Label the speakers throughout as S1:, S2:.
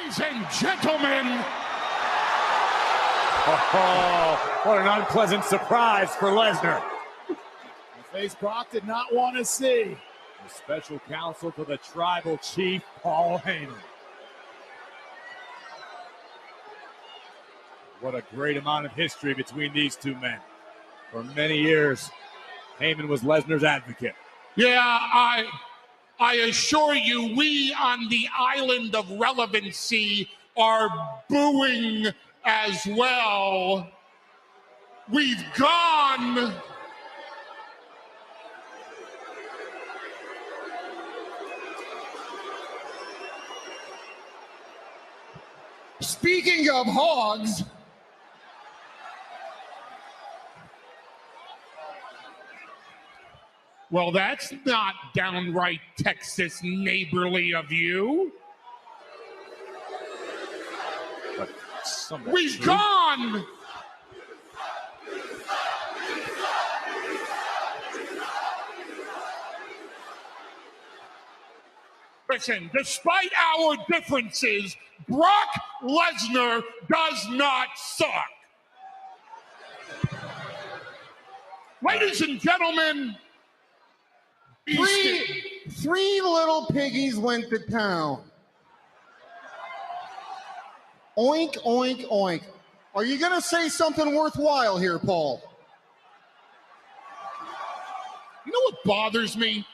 S1: Ladies and gentlemen.
S2: Oh, what an unpleasant surprise for Lesnar.
S3: The face Brock did not want to see. The special counsel for the tribal chief, Paul Heyman. What a great amount of history between these two men. For many years, Heyman was Lesnar's advocate.
S1: Yeah, I assure you, we on the island of relevancy are booing as well. We've gone. Speaking of hogs, well, that's not downright Texas neighborly of you. We've gone. Listen, despite our differences, Brock Lesnar does not suck. Ladies and gentlemen,
S4: Three little piggies went to town. Oink, oink, oink. Are you going to say something worthwhile here, Paul?
S1: You know what bothers me?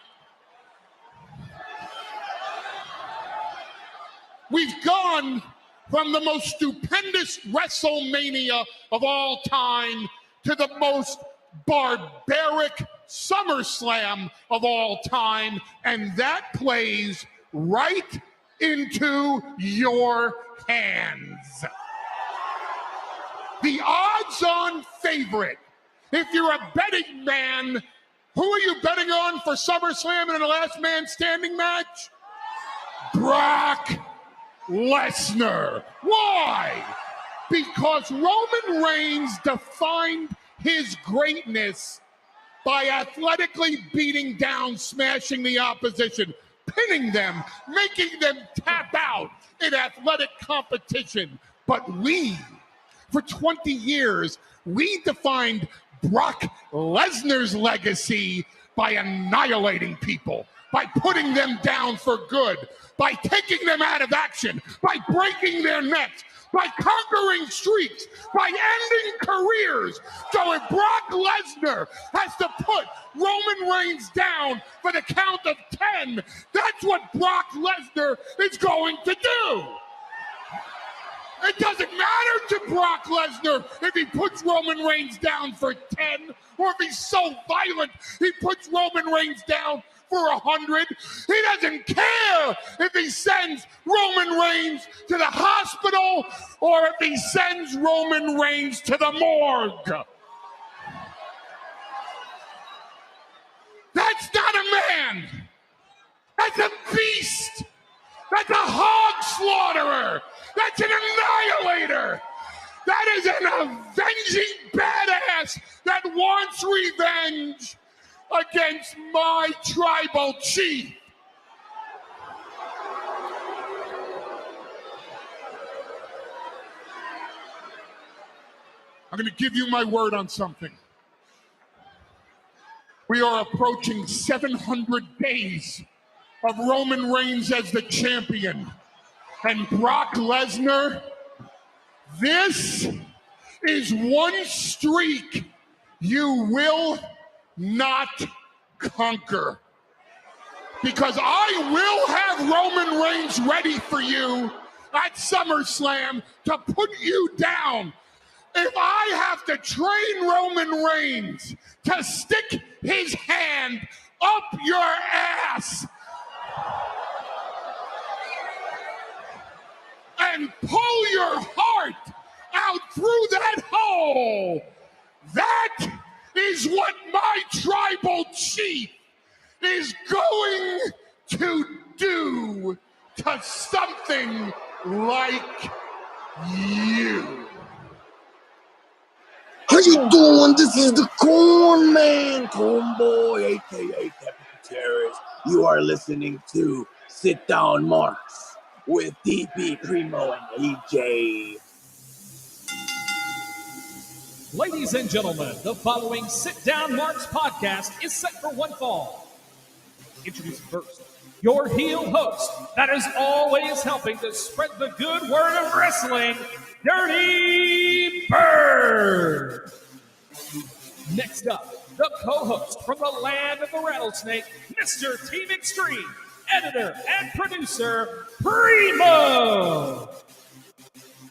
S1: We've gone from the most stupendous WrestleMania of all time to the most barbaric SummerSlam of all time, and that plays right into your hands. The odds-on favorite. If you're a betting man, who are you betting on for SummerSlam in a last man standing match? Brock Lesnar. Why? Because Roman Reigns defined his greatness by athletically beating down, smashing the opposition, pinning them, making them tap out in athletic competition. But we, for 20 years, we defined Brock Lesnar's legacy by annihilating people, by putting them down for good, by taking them out of action, by breaking their necks, by conquering streaks, by ending careers. So if Brock Lesnar has to put Roman Reigns down for the count of 10, that's what Brock Lesnar is going to do. It doesn't matter to Brock Lesnar if he puts Roman Reigns down for 10, or if he's so violent he puts Roman Reigns down for 100. He doesn't care if he sends Roman Reigns to the hospital or if he sends Roman Reigns to the morgue. That's not a man. That's a beast. That's a hog slaughterer. That's an annihilator. That is an avenging badass that wants revenge against my tribal chief. I'm going to give you my word on something. We are approaching 700 days of Roman Reigns as the champion. And Brock Lesnar, this is one streak you will not conquer. Because I will have Roman Reigns ready for you at SummerSlam to put you down. If I have to train Roman Reigns to stick his hand up your ass and pull your heart out through that hole, that is what my tribal chief is going to do to something like you.
S5: How you doing? This is the Corn Man, Cornboii, aka Captain Terrorist. You are listening to Sit Down Marks. with DB Primo and AJ.
S6: Ladies and gentlemen, the following Sit Down Marks podcast is set for one fall. Introducing first, your heel host that is always helping to spread the good word of wrestling, Dirty Bird. Next up, the co-host from the land of the rattlesnake, Mr. Team Extreme, editor and producer, Primo.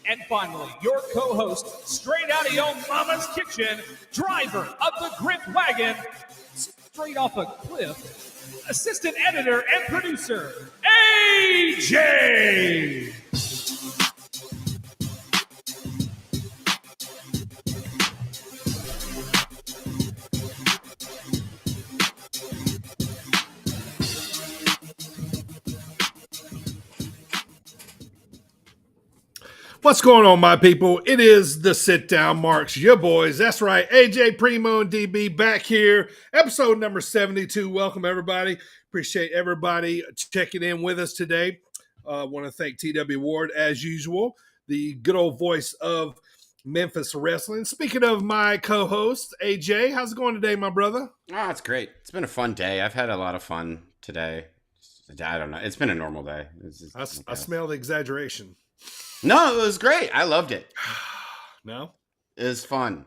S6: And finally, your co-host, straight out of your mama's kitchen, driver of the grip wagon, straight off a cliff, assistant editor and producer, AJ!
S7: What's going on, my people? It is the Sit Down Marks, your boys. That's right, AJ, Primo, and DB back here. Episode number 72. Welcome, everybody. Appreciate everybody checking in with us today. Want to thank TW Ward, as usual, the good old voice of Memphis Wrestling. Speaking of my co-host, AJ, how's it going today, my brother?
S8: Oh, it's great. It's been a fun day. I've had a lot of fun today. I don't know. It's been a normal day.
S7: I smell the exaggeration.
S8: No, it was great. I loved it.
S7: No?
S8: It was fun.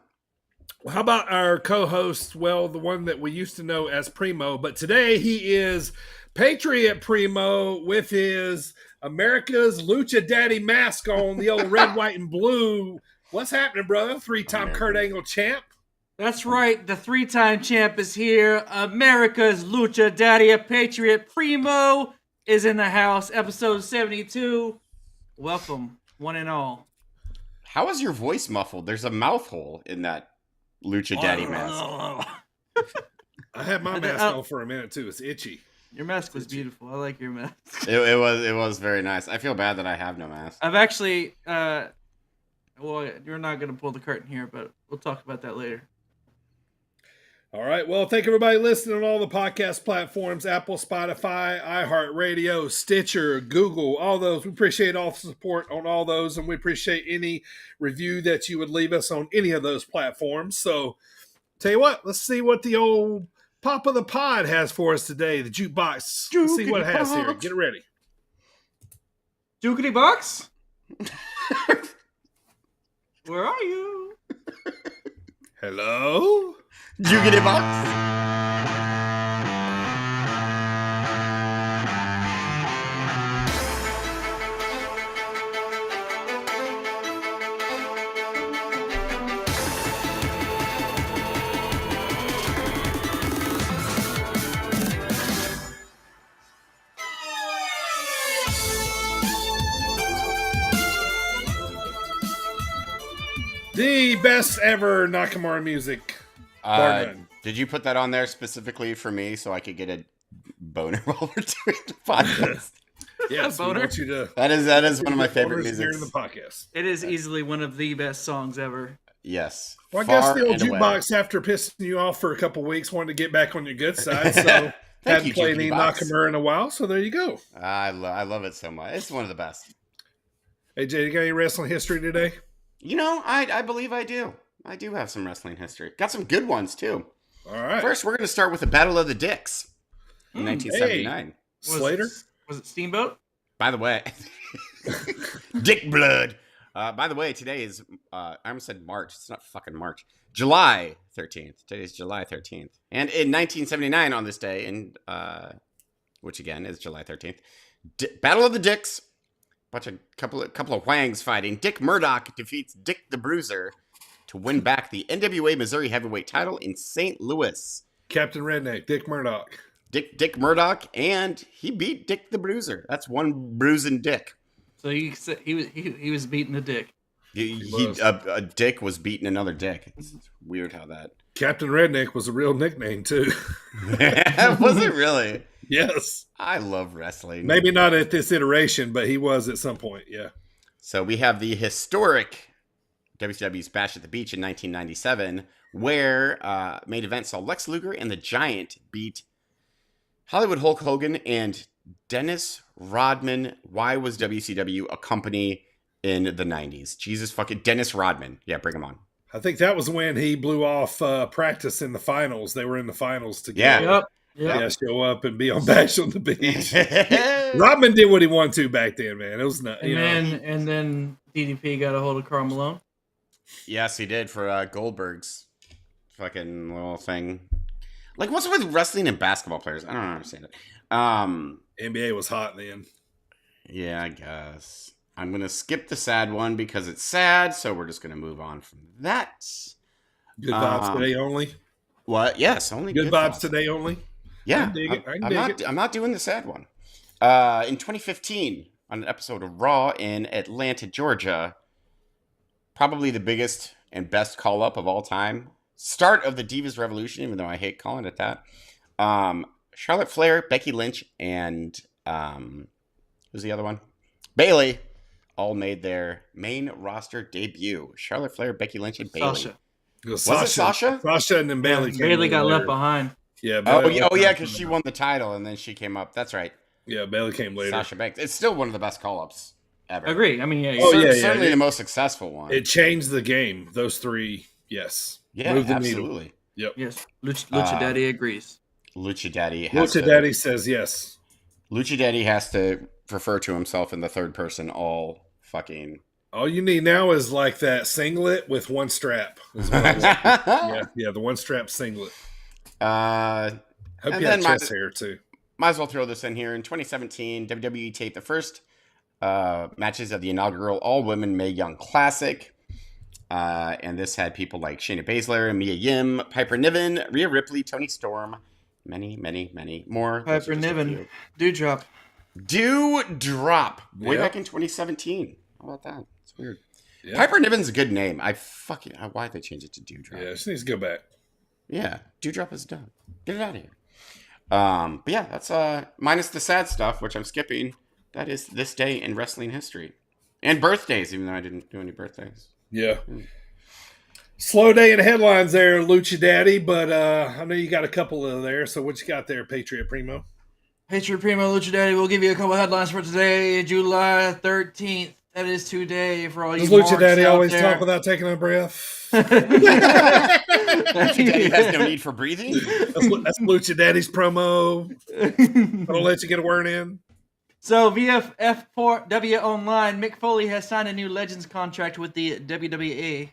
S7: Well, how about our co-host? Well, the one that we used to know as Primo, but today he is Patriot Primo with his America's Lucha Daddy mask on, the old red, white, and blue. What's happening, brother? Three-time Kurt Angle champ.
S9: That's right. The three-time champ is here. America's Lucha Daddy, a Patriot Primo, is in the house. Episode 72. Welcome, one and all.
S8: How is your voice muffled? There's a mouth hole in that Lucha Daddy mask.
S7: I had my mask on for a minute, too. It's itchy.
S9: Your mask was beautiful. I like your mask.
S8: It was very nice. I feel bad that I have no mask.
S9: I've actually, well, you're not going to pull the curtain here, but we'll talk about that later.
S7: All right. Well, thank everybody listening on all the podcast platforms, Apple, Spotify, iHeartRadio, Stitcher, Google, all those. We appreciate all the support on all those, and we appreciate any review that you would leave us on any of those platforms. So, tell you what, let's see what the old Pop of the Pod has for us today, the jukebox. Let's see what it has here. Get it ready.
S9: Jukity box? Where are you?
S7: Hello?
S8: Jukity box?
S7: The best ever Nakamura music.
S8: Did you put that on there specifically for me so I could get a boner while we're doing the podcast?
S7: Yes,
S9: boner.
S7: we want you to.
S8: That is one of my favorite music.
S7: In the podcast.
S9: It is easily one of the best songs ever.
S8: Yes.
S7: Well, I guess the old jukebox, after pissing you off for a couple weeks, wanted to get back on your good side. So hadn't played any Nakamura in a while. So there you go.
S8: I love it so much. It's one of the best.
S7: Hey, Jay, you got any wrestling history today?
S8: You know, I believe I do. I do have some wrestling history. Got some good ones, too.
S7: All right.
S8: First, we're going to start with the Battle of the Dicks in 1979.
S7: Hey. Slater?
S9: Was it Steamboat?
S8: By the way, Dick Blood. By the way, today is, I almost said March. It's not fucking March. July 13th. Today is July 13th. And in 1979 on this day, which again is July 13th, Battle of the Dicks. Couple of whangs fighting. Dick Murdoch defeats Dick the Bruiser to win back the NWA Missouri Heavyweight title in St. Louis.
S7: Captain Redneck, Dick Murdoch.
S8: Dick Murdoch, and he beat Dick the Bruiser. That's one bruising dick.
S9: So he was beating a dick.
S8: A dick was beating another dick. It's weird how that.
S7: Captain Redneck was a real nickname too.
S8: Was it really?
S7: Yes.
S8: I love wrestling.
S7: Maybe not at this iteration, but he was at some point. Yeah.
S8: So we have the historic WCW's Bash at the Beach in 1997, where main event saw Lex Luger and the Giant beat Hollywood Hulk Hogan and Dennis Rodman. Why was WCW a company in the 90s? Jesus fucking Dennis Rodman. Yeah, bring him on.
S7: I think that was when he blew off practice in the finals. They were in the finals together.
S8: Yeah.
S9: Yep.
S7: Yeah, show up and be on Bash on the Beach. Rodman did what he wanted to back then, man. It was not,
S9: And then DDP got a hold of Karl Malone.
S8: Yes, he did for Goldberg's fucking little thing. Like, what's with wrestling and basketball players? I don't understand it.
S7: NBA was hot then.
S8: Yeah, I guess. I'm going to skip the sad one because it's sad, so we're just going to move on from that.
S7: Good vibes today only.
S8: What? Yes, only
S7: good vibes today only.
S8: Yeah, I'm not doing the sad one. In 2015, on an episode of Raw in Atlanta, Georgia, probably the biggest and best call-up of all time. Start of the Divas Revolution, even though I hate calling it that. Charlotte Flair, Becky Lynch, and who's the other one? Bayley all made their main roster debut. Charlotte Flair, Becky Lynch, and Bayley.
S9: Sasha.
S8: Was it Sasha?
S7: Sasha and then Bayley.
S9: Bayley got left behind.
S7: Yeah.
S8: Oh yeah, because she won the title and then she came up. That's right.
S7: Yeah, Bayley came later.
S8: Sasha Banks. It's still one of the best call-ups ever.
S9: Agree. I mean,
S8: Certainly the most successful one.
S7: It changed the game. Those three, yes.
S8: Yeah,
S7: moved the
S8: absolutely.
S7: Needle. Yep.
S9: Yes. Lucha Daddy agrees.
S8: Lucha Daddy
S7: says yes.
S8: Lucha Daddy has to refer to himself in the third person all
S7: you need now is like that singlet with one strap. Yeah, the one strap singlet. Hope you have chest hair too.
S8: Might as well throw this in here. In 2017, WWE taped the first matches of the inaugural All-Women Mae Young Classic. And this had people like Shayna Baszler, Mia Yim, Piper Niven, Rhea Ripley, Toni Storm, many, many, many more.
S9: Piper Niven. Dewdrop.
S8: Way back in 2017. How about that? It's weird. Yep. Piper Niven's a good name. Why'd they change it to Dewdrop?
S7: Yeah, she needs to go back.
S8: Yeah, Dewdrop is done. Get it out of here. But yeah, that's minus the sad stuff, which I'm skipping. That is this day in wrestling history. And birthdays, even though I didn't do any birthdays.
S7: Yeah. Slow day in headlines there, Lucha Daddy, but I know you got a couple of there. So what you got there, Patriot Primo?
S9: Patriot Primo, Lucha Daddy, we'll give you a couple headlines for today, July 13th. That is today for all you
S7: Lucha Daddy always talk without taking a breath?
S8: Lucha Daddy has no need for breathing?
S7: That's Lucha Daddy's promo. I'll let you get a word in.
S9: So, via F4W Online, Mick Foley has signed a new Legends contract with the WWE.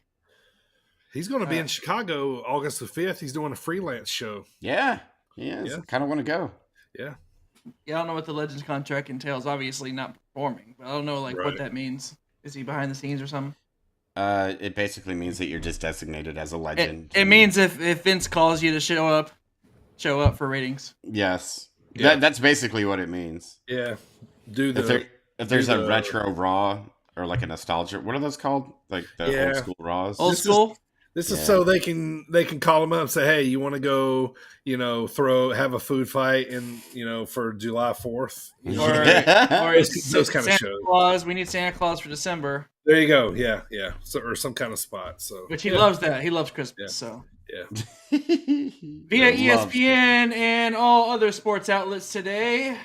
S7: He's going to be in Chicago August the 5th. He's doing a freelance show.
S8: Yeah, he is. Yeah. Kind of want to go.
S7: Yeah.
S9: Yeah, I don't know what the Legends contract entails. Obviously not performing, but I don't know what that means. Is he behind the scenes or something?
S8: It basically means that you're just designated as a legend.
S9: It means if Vince calls you to show up for ratings.
S8: Yes. Yeah. That's basically what it means.
S7: Yeah.
S8: If there's a retro Raw or like a nostalgia, what are those called? Like the old school Raws?
S9: Old school?
S7: This is so they can call them up and say, hey, you want to go, have a food fight for July 4th.
S9: Or
S7: those kind of shows.
S9: Claus, we need Santa Claus for December.
S7: There you go. Yeah. So, or some kind of spot. So,
S9: which he loves that. He loves Christmas.
S7: Yeah.
S9: So
S7: yeah.
S9: Via ESPN and all other sports outlets today,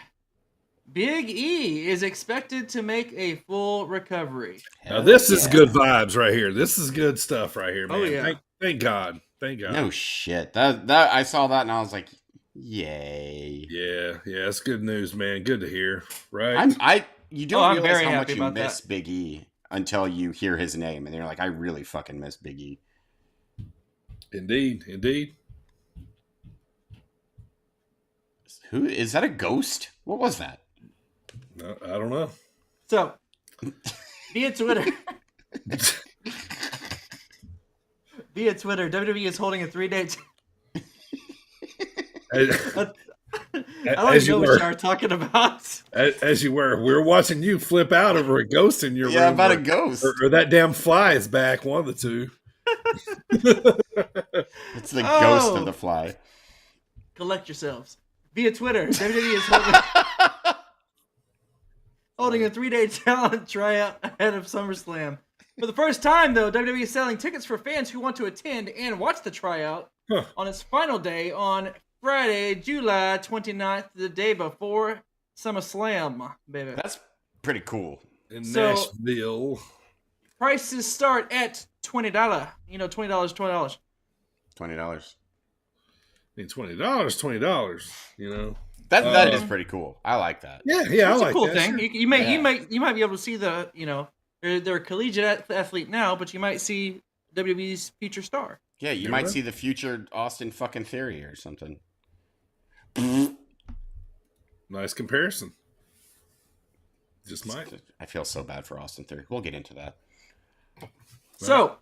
S9: Big E is expected to make a full recovery.
S7: Now this is good vibes right here. This is good stuff right here, man.
S9: Oh, yeah.
S7: Thank God. Thank God.
S8: No shit. That I saw that and I was like, yay.
S7: Yeah, it's good news, man. Good to hear. Right?
S8: You don't realize
S9: very
S8: how
S9: happy
S8: much you
S9: about
S8: miss
S9: that.
S8: Big E until you hear his name and you're like, I really fucking miss Big E.
S7: Indeed.
S8: Who is that? A ghost? What was that?
S7: No, I don't know.
S9: So, via Twitter, WWE is holding a 3-day.
S7: As
S9: know what you are talking about.
S7: As you were, we were watching you flip out over a ghost in your room.
S8: Yeah, about a ghost,
S7: or that damn fly is back. One of the two.
S8: It's the ghost of the fly.
S9: Collect yourselves. Via Twitter, WWE is holding a 3-day talent tryout ahead of SummerSlam. For the first time, though, WWE is selling tickets for fans who want to attend and watch the tryout on its final day on Friday, July 29th, the day before SummerSlam, baby.
S8: That's pretty cool.
S7: In
S9: So-
S7: Nashville.
S9: Prices start at $20. You know, $20, $20.
S8: $20.
S7: I mean, $20, you know.
S8: That is pretty cool. I like that.
S7: Yeah, I
S9: That's
S7: like
S9: a cool
S7: that.
S9: thing.
S7: Sure.
S9: You might be able to see the, you know, they're a collegiate athlete now, but you might see WWE's future star.
S8: Yeah, you might see the future Austin fucking Theory or something.
S7: Nice comparison. Just might.
S8: I feel so bad for Austin Theory. We'll get into that.
S9: So,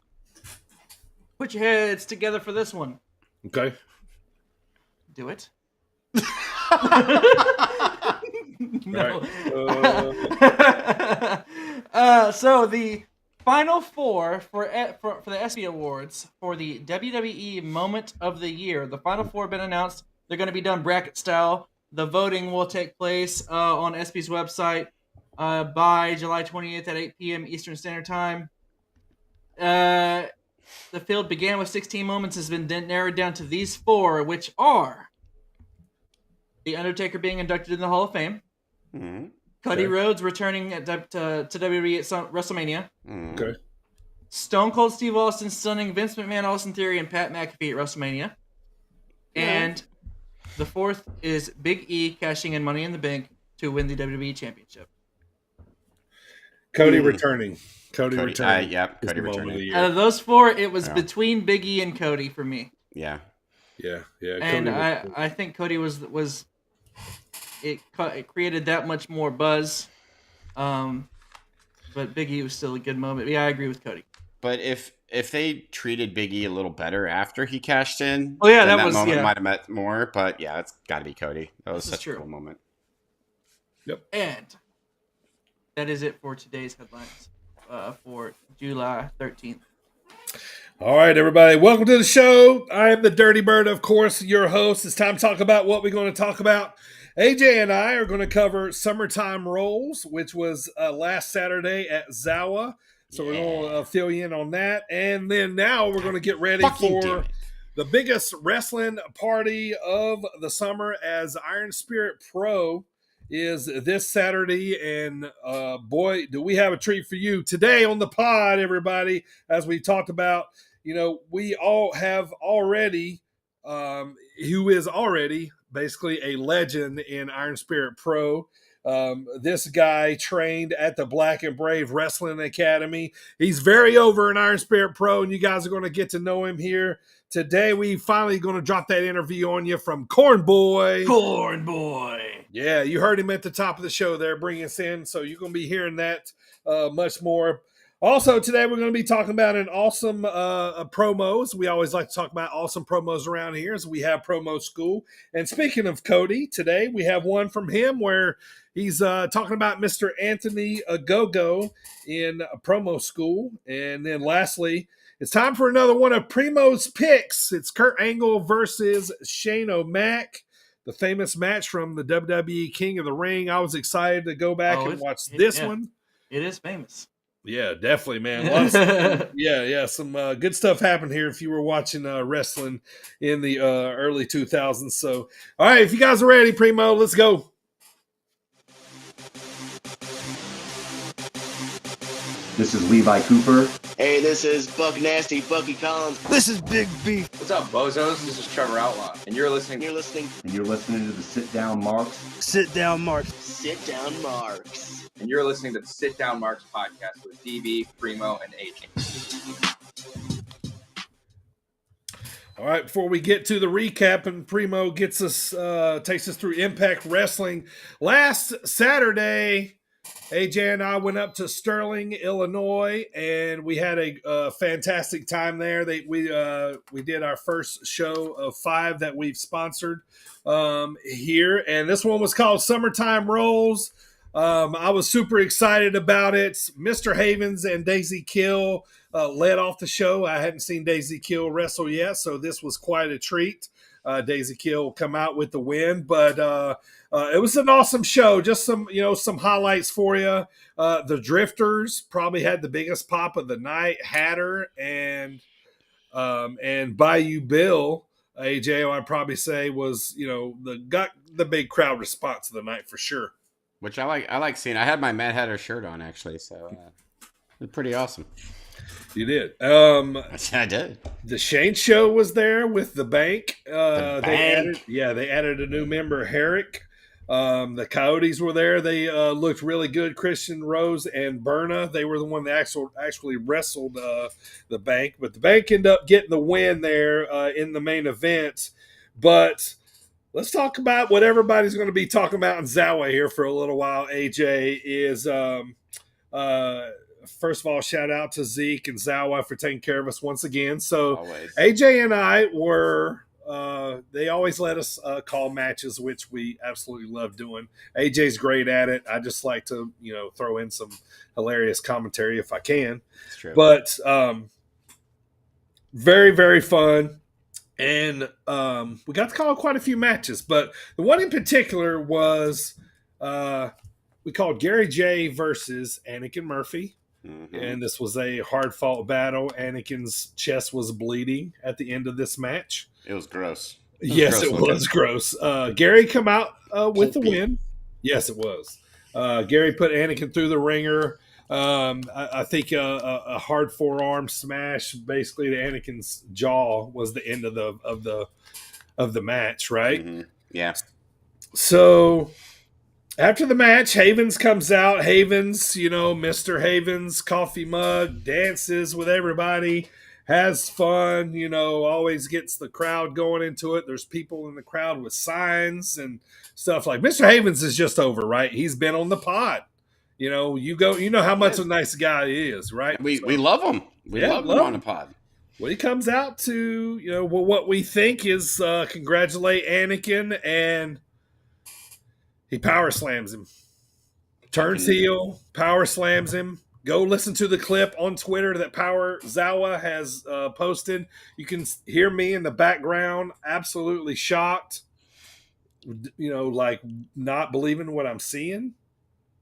S9: put your heads together for this one.
S7: Okay.
S9: Do it.
S7: No.
S9: So the final four for the ESPY Awards for the WWE Moment of the Year. The final four have been announced. They're going to be done bracket style. The voting will take place on ESPY's website by July 20th at 8 p.m. Eastern Standard Time. The field began with 16 moments, has been narrowed down to these four, which are The Undertaker being inducted in the Hall of Fame,
S8: Mm-hmm.
S9: Cody Rhodes returning to WWE at WrestleMania,
S8: Mm-hmm.
S7: Okay.
S9: Stone Cold Steve Austin stunning Vince McMahon, Austin Theory, and Pat McAfee at WrestleMania, and the fourth is Big E cashing in Money in the Bank to win the WWE Championship.
S7: Cody returning. Cody returning.
S8: Cody
S7: is the moment of
S8: returning.
S7: the year.
S9: Out of those four, it was between Big E and Cody for me.
S8: Yeah.
S7: Yeah.
S9: And
S7: Cody
S9: I think Cody was it created that much more buzz. But Big E was still a good moment. Yeah, I agree with Cody.
S8: But if they treated Big E a little better after he cashed in,
S9: oh yeah,
S8: then
S9: that was
S8: moment might have meant more. But yeah, it's got to be Cody. That was such a cool moment.
S7: Yep.
S9: And that is it for today's headlines for July 13th.
S7: All right, everybody. Welcome to the show. I am the Dirty Bird, of course, your host. It's time to talk about what we're going to talk about. AJ and I are going to cover Summertime Rolls, which was last Saturday at Zawa. So we're going to fill you in on that. And then now we're going to get ready for the biggest wrestling party of the summer, as Iron Spirit Pro is this Saturday. And boy, do we have a treat for you today on the pod, everybody. As we talked about, you know, we all have already, who is already basically a legend in Iron Spirit Pro. This guy trained at the Black and Brave Wrestling Academy. He's very over in Iron Spirit Pro, and you guys are going to get to know him here today. We finally going to drop that interview on you from Cornboii. Yeah, you heard him at the top of the show there, bringing us in. So you're going to be hearing that much more. Also, today we're going to be talking about an awesome promos. We always like to talk about awesome promos around here, as we have Promo School. And speaking of Cody, today we have one from him where he's talking about Mr. Anthony Agogo in Promo School. And then lastly, it's time for another one of Primo's picks. It's Kurt Angle versus Shane O'Mac, the famous match from the WWE King of the Ring. I was excited to go back and watch this one.
S9: It is famous.
S7: Yeah, definitely, man. A lot of stuff, some good stuff happened here if you were watching wrestling in the early 2000s. So, all right, if you guys are ready, Primo, let's go.
S10: This is Levi Cooper.
S11: Hey, this is Buck Nasty, Bucky Collins.
S5: This is Big Beef.
S12: What's up, bozos? This is Trevor Outlaw, and you're listening.
S10: And you're listening to the Sit Down Marks.
S5: Sit Down Marks.
S11: Sit Down Marks.
S12: And you're listening to the Sit Down Marks podcast with DB, Primo, and AJ.
S7: All right, before we get to the recap and Primo gets us, takes us through Impact Wrestling. Last Saturday, AJ and I went up to Sterling, Illinois, and we had a fantastic time there. We did our first show of 5 that we've sponsored here, and this one was called Summertime Rolls. I was super excited about it. Mr. Havens and Daisy Kill led off the show. I hadn't seen Daisy Kill wrestle yet, so this was quite a treat. Daisy Kill come out with the win, but it was an awesome show. Just some highlights for you. The Drifters probably had the biggest pop of the night. Hatter and Bayou Bill, AJ, I'd probably say was got the big crowd response of the night for sure.
S8: which I like seeing. I had my Mad Hatter shirt on actually, so it's pretty awesome.
S7: You did.
S8: I did.
S7: The Shane Show was there with the Bank.
S8: Bank.
S7: They added a new member, Herrick. The Coyotes were there. They looked really good. Christian Rose and Berna. They were the one that actually wrestled the Bank. But the Bank ended up getting the win there in the main event. But let's talk about what everybody's going to be talking about in Zawa here for a little while. AJ is first of all, shout out to Zeke and Zawa for taking care of us once again. So
S8: Always.
S7: AJ and I were they always let us call matches, which we absolutely love doing. AJ's great at it. I just like to, throw in some hilarious commentary if I can.
S8: That's true.
S7: But very, very fun. And we got to call quite a few matches. But the one in particular was we called Gary J versus Anakin Murphy.
S8: Mm-hmm.
S7: And this was a hard-fought battle. Anakin's chest was bleeding at the end of this match.
S8: It was gross.
S7: Yes, it was gross. Gary come out with the win. Yes, it was. Gary put Anakin through the ringer. I think a hard forearm smash, basically to Anakin's jaw, was the end of the match, right?
S8: Mm-hmm. Yeah.
S7: So after the match, Havens comes out. Havens, Mr. Havens, coffee mug, dances with everybody, has fun, always gets the crowd going into it. There's people in the crowd with signs and stuff like Mr. Havens is just over, right? He's been on the pod. You go, how much a nice guy he is, right?
S8: We love him. We love him on the pod.
S7: Well, he comes out to, what we think is congratulate Anakin, and he power slams him. Turns heel, power slams him. Go listen to the clip on Twitter that Power Zawa has posted. You can hear me in the background, absolutely shocked, like not believing what I'm seeing.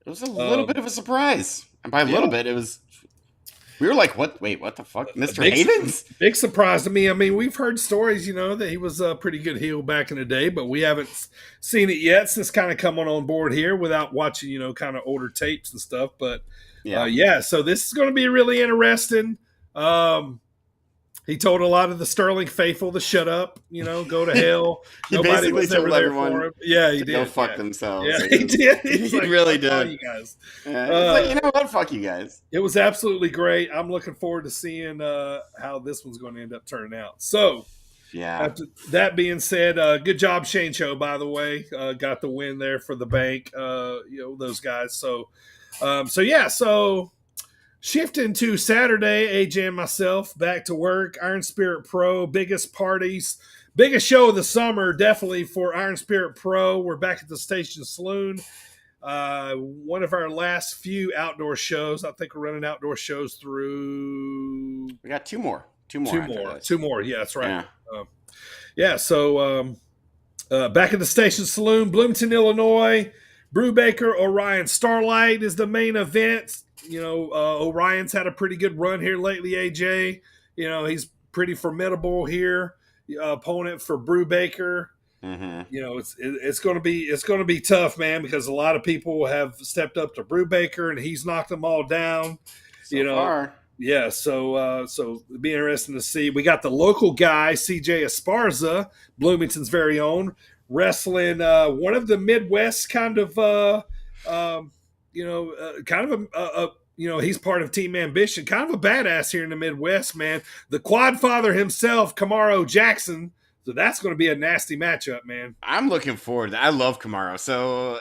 S8: It was a little bit of a surprise. And by a little bit, it was... We were like, what? Wait, what the fuck? Mr. Havens?
S7: Big surprise to me. I mean, we've heard stories, that he was a pretty good heel back in the day, but we haven't seen it yet since kind of coming on board here without watching, kind of older tapes and stuff. But, so this is going to be really interesting. He told a lot of the Sterling faithful to shut up, go to hell.
S8: He
S7: Nobody
S8: basically
S7: was ever
S8: told
S7: there
S8: everyone
S7: for him. Yeah, he did.
S8: Go fuck themselves.
S7: Yeah, he did. He's
S8: He
S7: like,
S8: really
S7: fuck all
S8: did.
S7: you guys.
S8: You know what? Fuck you guys.
S7: It was absolutely great. I'm looking forward to seeing how this one's going to end up turning out. So, after that being said, good job, Shane Show, by the way. Got the win there for the Bank, those guys. So shifting to Saturday, AJ and myself back to work. Iron Spirit Pro, biggest parties, biggest show of the summer, definitely for Iron Spirit Pro. We're back at the Station Saloon. One of our last few outdoor shows. I think we're running outdoor shows through.
S8: We got two more. Two more.
S7: Yeah, that's right. So back at the Station Saloon, Bloomington, Illinois. Brubaker Orion Starlight is the main event. Orion's had a pretty good run here lately, AJ. He's pretty formidable here. Opponent for Brubaker.
S8: Mm-hmm.
S7: It's going to be tough, man, because a lot of people have stepped up to Brubaker and he's knocked them all down.
S8: So far.
S7: Yeah. So it'll be interesting to see. We got the local guy, CJ Esparza, Bloomington's very own, wrestling one of the Midwest kind of he's part of Team Ambition, kind of a badass here in the Midwest, man. The Quad Father himself, Camaro Jackson. So that's going to be a nasty matchup, man.
S8: I'm looking forward. I love Camaro, so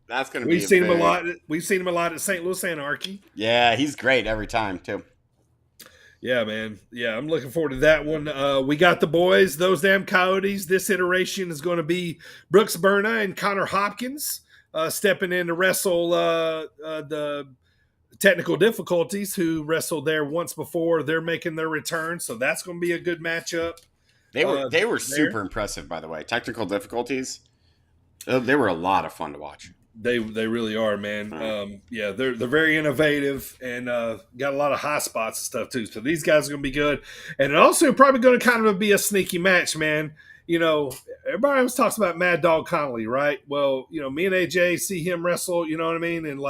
S8: that's going to be.
S7: We've seen him a lot. We've seen him a lot at St. Louis Anarchy.
S8: Yeah, he's great every time too.
S7: Yeah, man. Yeah, I'm looking forward to that one. We got the boys, those damn Coyotes. This iteration is going to be Brooks Berna and Connor Hopkins. Stepping in to wrestle the technical difficulties, who wrestled there once before. They're making their return, so that's going to be a good matchup.
S8: They were super impressive, by the way. Technical difficulties, they were a lot of fun to watch.
S7: They really are, man. Yeah, they're very innovative and got a lot of high spots and stuff too. So these guys are going to be good, and also probably going to kind of be a sneaky match, man. Everybody always talks about Mad Dog Connolly, right? Well, me and AJ see him wrestle, you know what I mean, and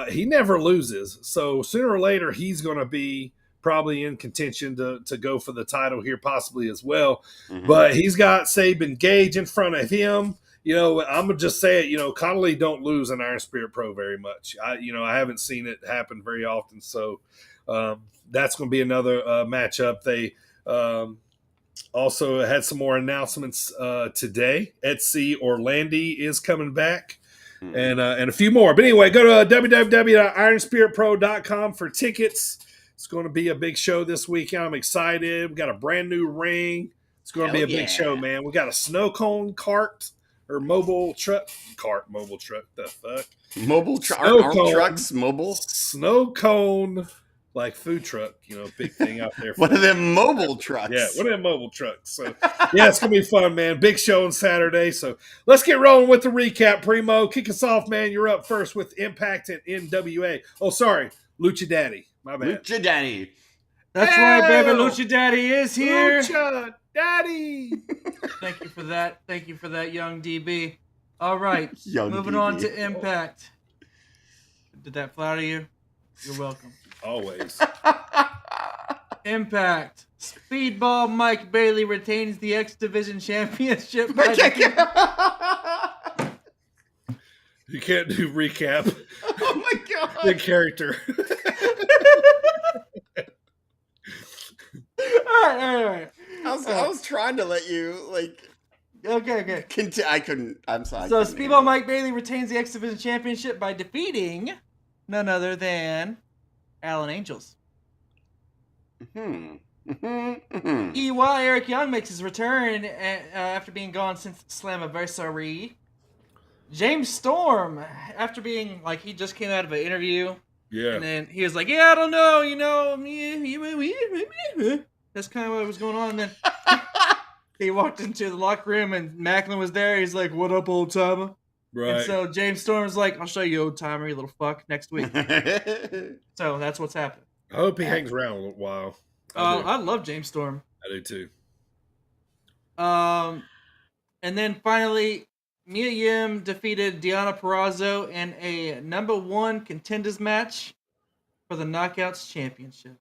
S7: he never loses. So sooner or later, he's going to be probably in contention to go for the title here, possibly as well. Mm-hmm. But he's got Sabin Gage in front of him. I'm gonna just say it. Connolly don't lose in Iron Spirit Pro very much. I haven't seen it happen very often. So that's going to be another matchup. They also had some more announcements today. Etsy Orlandi is coming back, and a few more. But anyway, go to www.ironspiritpro.com for tickets. It's going to be a big show this weekend. I'm excited. We got a brand new ring. It's going to be a big show, man. We got a snow cone cart. Or mobile truck. The fuck?
S8: Mobile truck. Aren't trucks mobile?
S7: Snow cone, like food truck, big thing out there.
S8: One of them mobile trucks.
S7: Yeah, one of them mobile trucks. So, yeah, it's going to be fun, man. Big show on Saturday. So, let's get rolling with the recap. Primo, kick us off, man. You're up first with Impact and NWA. Oh, sorry. Lucha Daddy. My bad.
S8: Lucha Daddy.
S9: That's right, baby. Lucha Daddy is here.
S7: Lucha Daddy.
S9: Thank you for that. Thank you for that, young DB. All right. Moving
S8: DB.
S9: on to Impact. Did that flatter you? You're welcome.
S7: Always.
S9: Impact. Speedball Mike Bailey retains the X Division Championship.
S7: You can't do recap.
S8: Oh my god.
S7: Big character.
S9: All right.
S8: I was trying to let you
S9: Okay.
S8: I couldn't. I'm sorry.
S9: So Speedball Mike Bailey retains the X Division Championship by defeating none other than Alan Angels. EY Eric Young makes his return after being gone since Slammiversary. James Storm, after being he just came out of an interview.
S7: Yeah.
S9: And then he was like, I don't know, that's kind of what was going on. And then he walked into the locker room and Macklin was there. He's like, what up, old timer?
S7: Right.
S9: And so James Storm was like, I'll show you, old timer, you little fuck, next week. So that's what's happening.
S7: I hope he hangs around a little while.
S9: I love James Storm.
S7: I do too.
S9: And then finally, Mia Yim defeated Deonna Purrazzo in a #1 contenders match for the Knockouts Championship.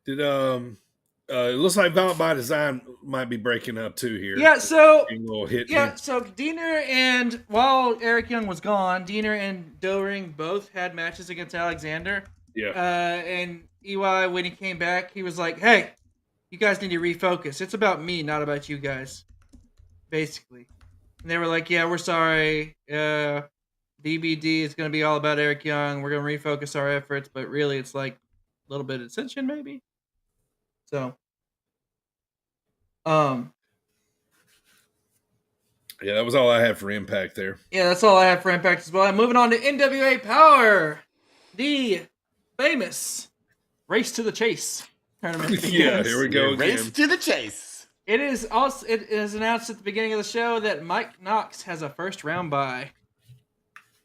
S7: Did it looks like Violent by Design might be breaking up too here.
S9: Yeah, so
S7: hit.
S9: So Diener and while Eric Young was gone, Diener and Doering both had matches against Alexander.
S7: Yeah.
S9: And EY, when he came back, he was like, "Hey, you guys need to refocus. It's about me, not about you guys." Basically. And they were like, "Yeah, we're sorry. BBD is going to be all about Eric Young. We're going to refocus our efforts, but really it's like a little bit of ascension maybe." So,
S7: yeah, that was all I had for Impact there.
S9: Yeah, that's all I have for Impact as well. I'm moving on to NWA Power, the famous Race to the Chase tournament.
S7: Yeah, here we go again.
S8: Race to the Chase.
S9: It is announced at the beginning of the show that Mike Knox has a first round bye.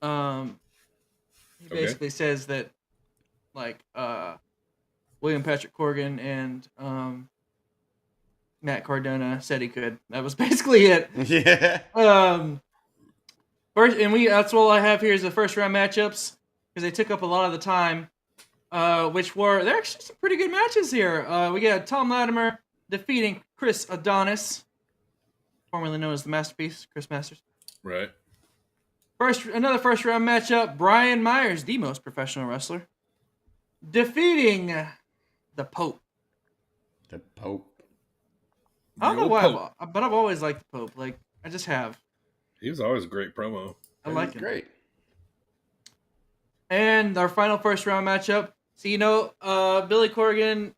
S9: He basically says that William Patrick Corgan and Matt Cardona said he could. That was basically it.
S8: Yeah.
S9: That's all I have here is the first round matchups because they took up a lot of the time. They're actually some pretty good matches here. We got Tom Latimer defeating Chris Adonis, formerly known as the Masterpiece, Chris Masters.
S7: Right.
S9: Another first round matchup. Brian Myers, the most professional wrestler, defeating the Pope.
S8: The Pope.
S9: I don't know why, but I've always liked the Pope. I just have.
S7: He was always a great promo.
S9: I like him.
S8: Great.
S9: And our final first round matchup. So Billy Corgan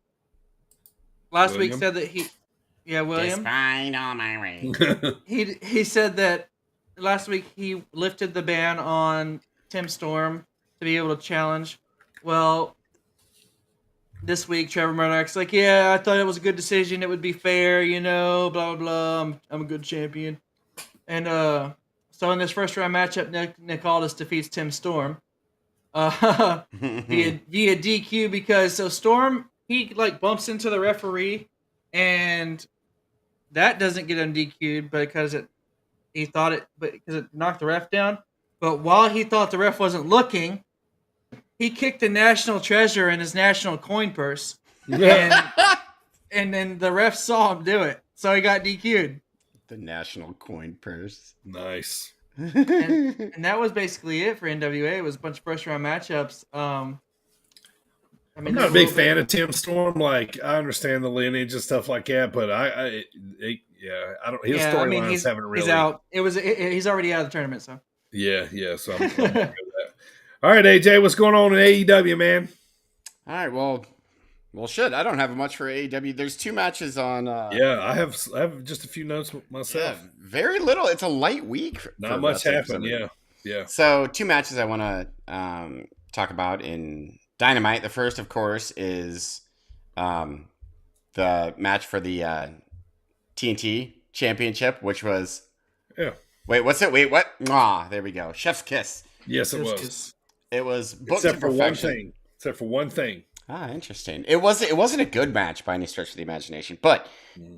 S9: last week said that William.
S8: Just fine on my way.
S9: He said that last week he lifted the ban on Tim Storm to be able to challenge. Well, this week Trevor Murdoch's like, yeah, I thought it was a good decision. It would be fair, blah, blah, blah. I'm a good champion. And so So in this first round matchup, Nick Aldis defeats Tim Storm via DQ because Storm he like bumps into the referee and that doesn't get him DQ'd because it knocked the ref down. But while he thought the ref wasn't looking, he kicked the national treasure in his national coin purse. And then the ref saw him do it. So he got DQ'd.
S8: The national coin purse.
S7: Nice.
S9: and that was basically it for NWA. It was a bunch of first round matchups.
S7: I'm not a big fan of Tim Storm. Like, I understand the lineage and stuff like that, but I don't. His storylines haven't really.
S9: He's out. He's already out of the tournament. So
S7: yeah. So I'm okay with that. All right, AJ, what's going on in AEW, man?
S8: All right, well, shit. I don't have much for AEW. There's 2 matches on.
S7: I have just a few notes myself.
S8: Yeah, very little. It's a light week.
S7: Not much happened. Yeah.
S8: So 2 matches I want to talk about in Dynamite. The first, of course, is the match for the TNT Championship, which was.
S7: Yeah.
S8: Wait, what's it? Wait, what? Ah, there we go. Chef's kiss.
S7: Yes, it was.
S8: It was booked to perfection.
S7: Except for one thing.
S8: Ah, interesting. It wasn't a good match by any stretch of the imagination, but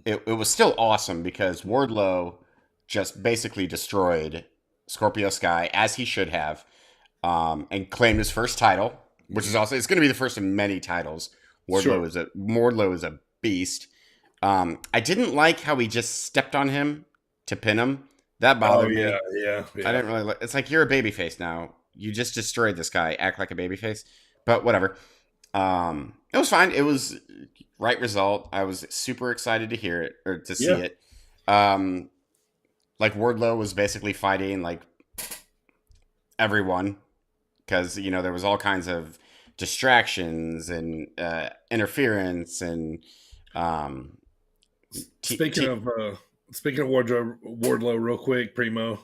S8: it was still awesome because Wardlow just basically destroyed Scorpio Sky as he should have, and claimed his first title, which is also it's going to be the first of many titles. Wardlow is a beast. I didn't like how he just stepped on him to pin him. That bothered me.
S7: Yeah.
S8: I didn't really like. It's like you're a babyface now. You just destroyed this guy. Act like a babyface, but whatever. It was fine. It was right result. I was super excited to hear it or to see it. Like Wardlow was basically fighting like everyone because there was all kinds of distractions and interference and
S7: Speaking of Wardlow, real quick, Primo,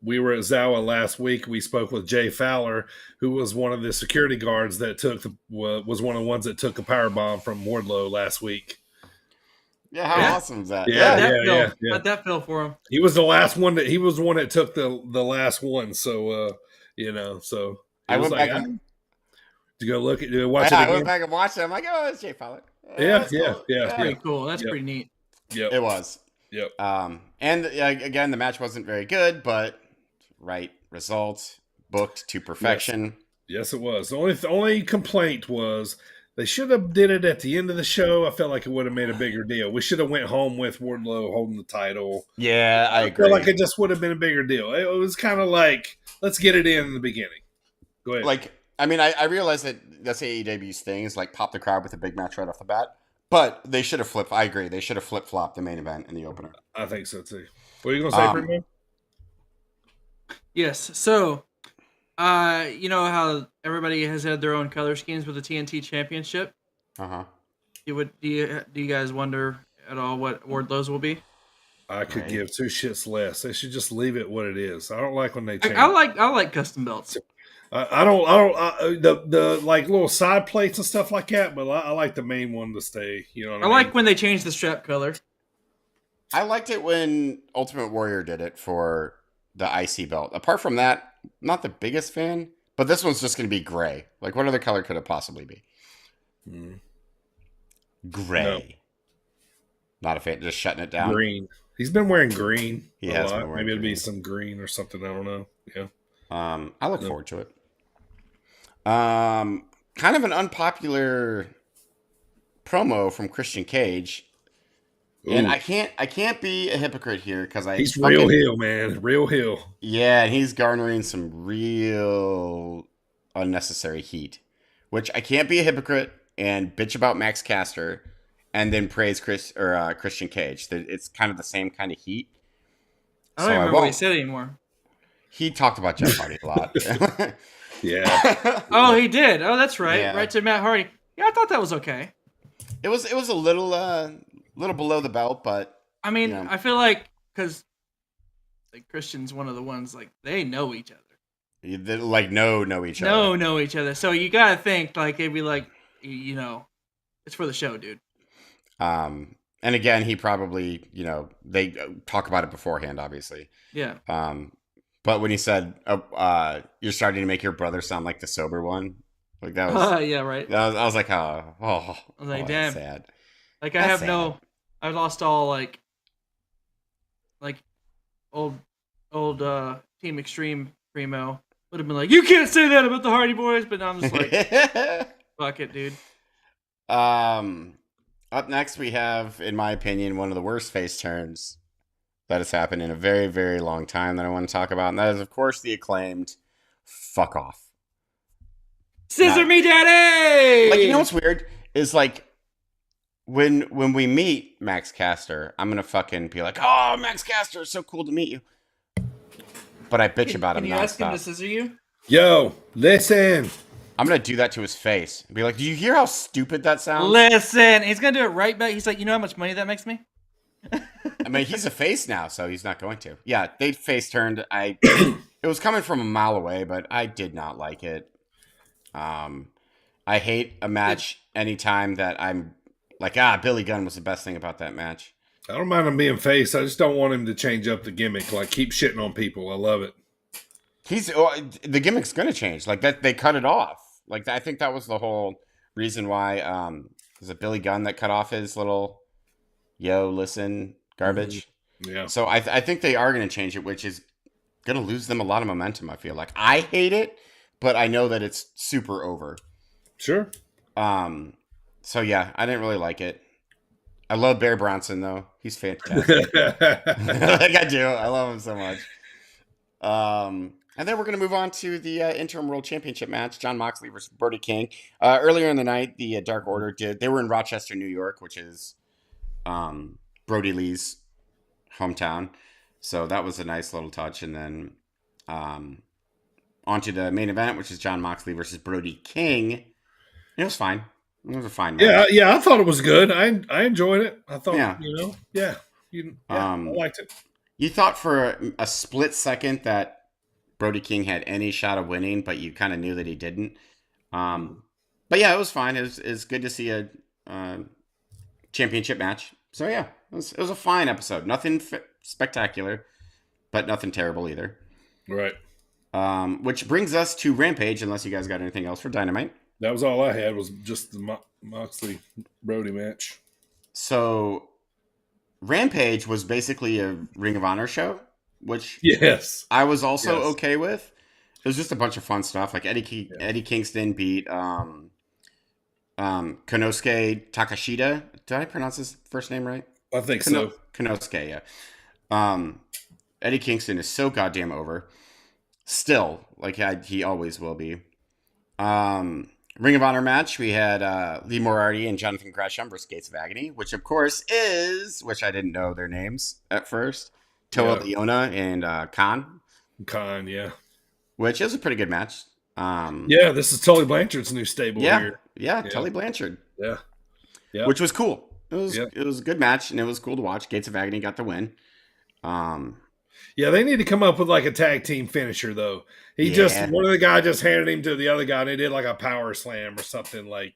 S7: we were at Zawa last week. We spoke with Jay Fowler, who was one of the security guards that was one of the ones that took a power bomb from Wardlow last week.
S8: Yeah, how awesome is that?
S7: Yeah.
S9: Let that feel for him.
S7: He was the last one he was the one that took the last one. So so
S8: I went back
S7: to go watch it again.
S8: I went back and watched it. I'm like, oh, it's Jay Fowler.
S7: That's
S9: pretty cool. That's pretty neat.
S7: Yep.
S8: It was.
S7: Yep.
S8: And again, the match wasn't very good, but right result, booked to perfection.
S7: Yes, it was. The only complaint was they should have did it at the end of the show. I felt like it would have made a bigger deal. We should have went home with Wardlow holding the title.
S8: Yeah, I agree.
S7: I feel like it just would have been a bigger deal. It was kind of like, let's get it in the beginning. Go ahead.
S8: Like, I mean, I realize that that's AEW's thing is like pop the crowd with a big match right off the bat. But they should have flipped. I agree. They should have flip-flopped the main event in the opener.
S7: I think so, too. What are you going to say, Primo?
S9: Yes. So, you know how everybody has had their own color schemes with the TNT Championship?
S8: Uh-huh.
S9: Do you guys wonder at all what Wardlow's will be?
S7: I could give 2 shits less. They should just leave it what it is. I don't like when they change.
S9: I like custom belts.
S7: I don't the like little side plates and stuff like that, but I like the main one to stay. You know what I mean?
S9: Like when they changed the strap color.
S8: I liked it when Ultimate Warrior did it for the IC belt. Apart from that, not the biggest fan, but this one's just going to be gray. Like, what other color could it possibly be? Gray. No. Not a fan. Just shutting it down.
S7: Green. He's been wearing green.
S8: Yeah,
S7: maybe it'll be some green or something. I don't know. Yeah.
S8: I look forward to it. Kind of an unpopular promo from Christian Cage. Ooh. And I can't be a hypocrite here because
S7: he's real heel, man. Real heel.
S8: Yeah, and he's garnering some real unnecessary heat. Which I can't be a hypocrite and bitch about Max Caster and then praise Christian Cage. It's kind of the same kind of heat.
S9: I don't remember what he said anymore.
S8: He talked about Jeff Hardy a lot.
S7: Yeah.
S9: Oh, he did. Oh, that's right. Yeah. Right to Matt Hardy. Yeah, I thought that was okay.
S8: It was a little below the belt, but
S9: I mean, I feel like because like Christian's one of the ones like they know each other.
S8: They like know each other.
S9: Know each other. So you gotta think like they'd be like, it's for the show, dude.
S8: And again, he probably they talk about it beforehand, obviously.
S9: Yeah.
S8: But when he said, "You're starting to make your brother sound like the sober one," like that was,
S9: yeah, right.
S8: I was like, oh,
S9: I was like, damn.
S8: that's sad.
S9: Like
S8: That's sad.
S9: I lost all like old Team Extreme Primo would have been like, you can't say that about the Hardy Boys, but now I'm just like, fuck it, dude.
S8: Up next we have, in my opinion, one of the worst face turns that has happened in a very, very long time that I want to talk about, and that is, of course, the acclaimed "fuck off."
S9: Scissor me, daddy.
S8: Like, you know what's weird is like when we meet Max Caster, I'm gonna fucking be like, "Oh, Max Caster, it's so cool to meet you," but I bitch about him.
S9: Can you ask him to scissor you?
S7: Yo, listen.
S8: I'm gonna do that to his face and be like, "Do you hear how stupid that sounds?"
S9: Listen, he's gonna do it right back. He's like, you know how much money that makes me?
S8: I mean, he's a face now, so he's not going to. Yeah, they face turned. It was coming from a mile away, but I did not like it. I hate a match anytime that I'm like, Billy Gunn was the best thing about that match.
S7: I don't mind him being face. I just don't want him to change up the gimmick. Like, keep shitting on people. I love it.
S8: The gimmick's gonna change. Like that, they cut it off. Like I think that was the whole reason why. Was it Billy Gunn that cut off his little "yo, listen" garbage?
S7: Yeah.
S8: So I think they are gonna change it, which is gonna lose them a lot of momentum. I feel like I hate it, but I know that it's super over.
S7: Sure.
S8: So yeah, I didn't really like it. I love Bear Bronson though; he's fantastic. Like I do, I love him so much. And then we're going to move on to the Interim World Championship match, Jon Moxley versus Brody King. Earlier in the night, the Dark Order they were in Rochester, New York, which is Brody Lee's hometown. So that was a nice little touch. And then on to the main event, which is Jon Moxley versus Brody King. It was fine. It was a fine match.
S7: Yeah, I thought it was good. I enjoyed it. I thought, I liked it.
S8: You thought for a split second that Brody King had any shot of winning, but you kind of knew that he didn't. But yeah, it was fine. It was good to see a championship match. So yeah, it was a fine episode. Nothing spectacular, but nothing terrible either.
S7: Right.
S8: Which brings us to Rampage, unless you guys got anything else for Dynamite.
S7: That was all I had, was just the Moxley Brody match.
S8: So Rampage was basically a Ring of Honor show, which
S7: yes,
S8: I was also okay with. It was just a bunch of fun stuff. Like Eddie Kingston beat Konosuke Takashita. Did I pronounce his first name right?
S7: I think so.
S8: Konosuke, yeah. Eddie Kingston is so goddamn over. Still, like he always will be. Ring of Honor match, we had Lee Moriarty and Jonathan Gresham versus Gates of Agony, which of course is, which I didn't know their names at first, Toa Leona and Khan.
S7: Khan, yeah.
S8: Which is a pretty good match.
S7: Yeah, this is Tully Blanchard's new stable here.
S8: Yeah, Tully Blanchard.
S7: Yeah.
S8: Which was cool. It was a good match, and it was cool to watch. Gates of Agony got the win.
S7: Yeah, they need to come up with like a tag team finisher though. One of the guys just handed him to the other guy, and they did like a power slam or something. Let's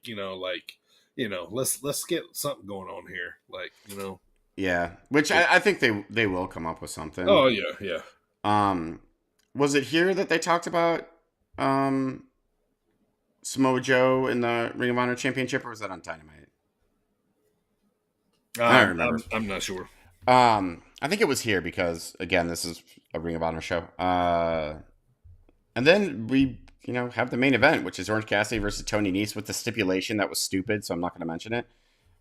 S7: get something going on here.
S8: Yeah, which I think they will come up with something.
S7: Oh yeah.
S8: Was it here that they talked about Samoa Joe in the Ring of Honor Championship, or was that on Dynamite? I don't remember.
S7: I'm not sure.
S8: I think it was here because, again, this is a Ring of Honor show. And then we, have the main event, which is Orange Cassidy versus Tony Nese with the stipulation that was stupid, so I'm not going to mention it.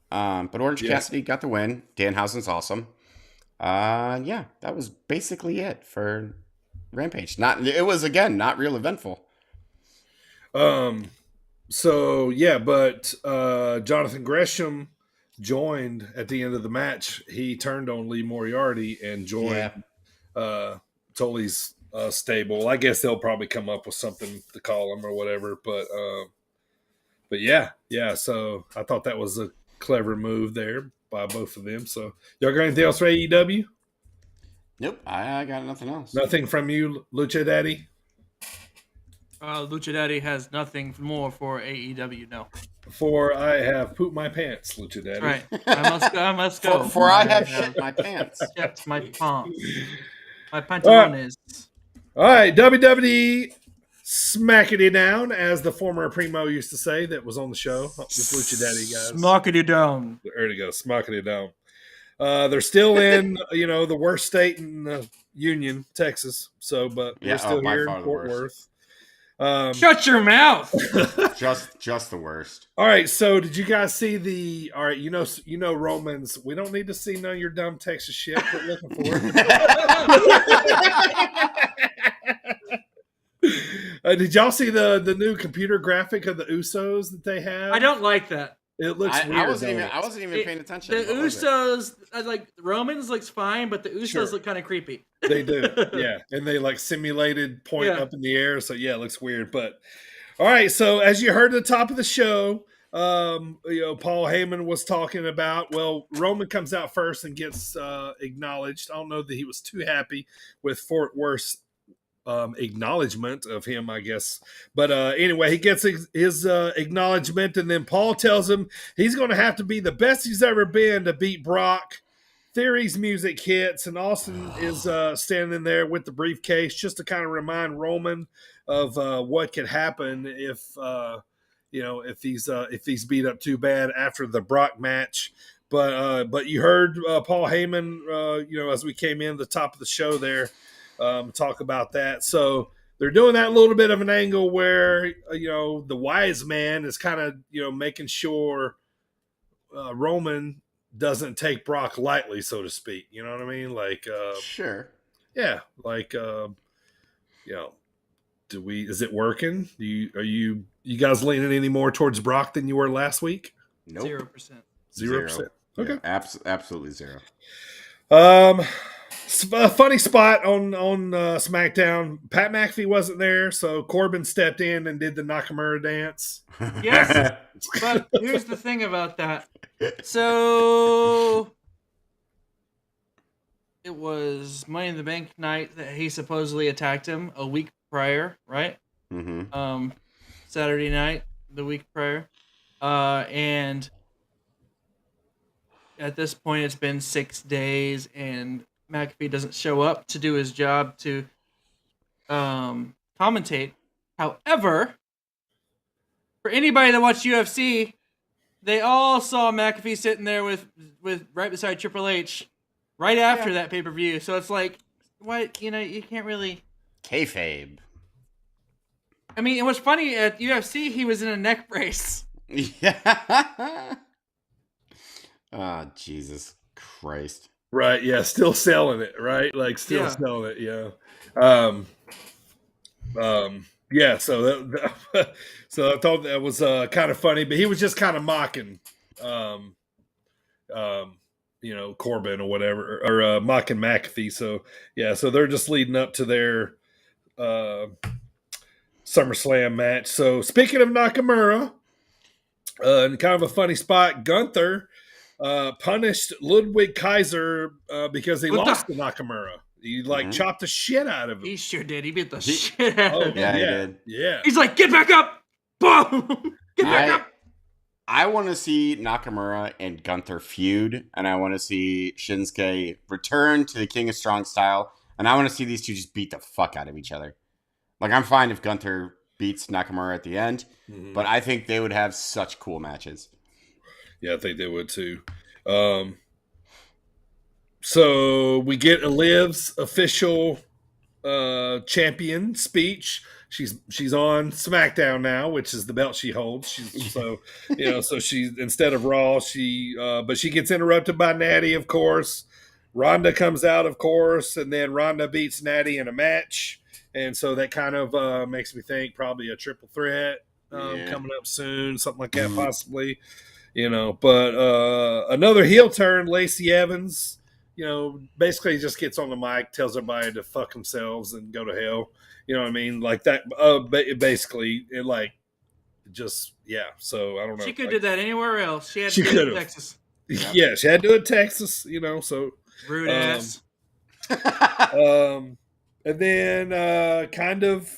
S8: But Orange Cassidy got the win. Danhausen's awesome. That was basically it for Rampage. It was, again, not real eventful.
S7: But Jonathan Gresham joined at the end of the match. He turned on Lee Moriarty and joined Tully's stable. I guess they'll probably come up with something to call him or whatever. But yeah. So I thought that was a clever move there by both of them. So y'all got anything else for AEW?
S8: Nope, I got nothing else.
S7: Nothing from you, Lucha Daddy?
S9: Lucha Daddy has nothing more for AEW, no.
S7: For I have pooped my pants, Lucha Daddy.
S9: Right. I must go.
S8: For I have shit my pants.
S9: Shit my pants. My pantalones.
S7: All right, WWE smackity down, as the former Primo used to say that was on the show with Lucha Daddy guys.
S9: Smackity down.
S7: There you go, smackity down. They're still in, the worst state in the Union, Texas. So, but we're still here in Fort Worth.
S9: Shut your mouth.
S8: just the worst.
S7: All right, so did you guys see the? All right, Romans. We don't need to see none of your dumb Texas shit. We're looking for it. Did y'all see the new computer graphic of the Usos that they have?
S9: I don't like that.
S7: It looks weird.
S8: I wasn't even paying attention.
S9: The Usos, like Romans, looks fine, but the Usos look kind of creepy.
S7: They do, yeah, and they like simulated point up in the air, so yeah, it looks weird. But all right, so as you heard at the top of the show, Paul Heyman was talking about. Well, Roman comes out first and gets acknowledged. I don't know that he was too happy with Fort Worth's acknowledgement of him, I guess. But anyway, he gets his acknowledgement, and then Paul tells him he's going to have to be the best he's ever been to beat Brock. Theory's music hits, and Austin is standing there with the briefcase just to kind of remind Roman of what could happen if he's beat up too bad after the Brock match. But you heard Paul Heyman, as we came in the top of the show there, talk about that. So they're doing that little bit of an angle where the wise man is kind of making sure Roman doesn't take Brock lightly, so to speak. You know what I mean? Like,
S8: sure,
S7: yeah. Like, is it working? Are you guys leaning any more towards Brock than you were last week?
S8: Nope.
S9: 0%.
S7: 0%. Okay,
S8: yeah, absolutely zero.
S7: A funny spot on SmackDown. Pat McAfee wasn't there, so Corbin stepped in and did the Nakamura dance.
S9: Yes, but here's the thing about that. So it was Money in the Bank night that he supposedly attacked him a week prior, right?
S8: Mm-hmm.
S9: Saturday night, the week prior, and at this point, it's been 6 days, and McAfee doesn't show up to do his job to commentate. However, for anybody that watched UFC, they all saw McAfee sitting there with right beside Triple H right after that pay-per-view. So it's like, what, you can't really...
S8: Kayfabe.
S9: I mean, it was funny, at UFC, he was in a neck brace.
S8: Yeah. Oh, Jesus Christ.
S7: Right, yeah, still selling it, right? Like, still selling it, yeah. Yeah, so so I thought that was kind of funny, but he was just kind of mocking, Corbin or whatever, or mocking McAfee. So, yeah, so they're just leading up to their SummerSlam match. So, speaking of Nakamura, and kind of a funny spot, Gunther punished Ludwig Kaiser because he lost to Nakamura. He chopped the shit out of him.
S9: He sure did. He beat the shit out of him.
S8: Yeah, he did.
S7: Yeah.
S9: He's like, get back up! Boom! Get back up!
S8: I want to see Nakamura and Gunther feud, and I want to see Shinsuke return to the King of Strong style, and I want to see these two just beat the fuck out of each other. Like, I'm fine if Gunther beats Nakamura at the end, but I think they would have such cool matches.
S7: Yeah, I think they would too. So we get Liv's official champion speech. She's on SmackDown now, which is the belt she holds. So she, instead of Raw, but she gets interrupted by Natty, of course. Ronda comes out, of course, and then Ronda beats Natty in a match, and so that kind of makes me think probably a triple threat coming up soon, something like that, possibly. But another heel turn, Lacey Evans. Basically just gets on the mic, tells everybody to fuck themselves and go to hell. You know what I mean? Like that, basically, So I don't know.
S9: She could do that anywhere else. She had to
S7: She
S9: do it
S7: could've.
S9: in Texas.
S7: Yeah, she had to do it in Texas, so.
S9: Rude ass.
S7: And then kind of,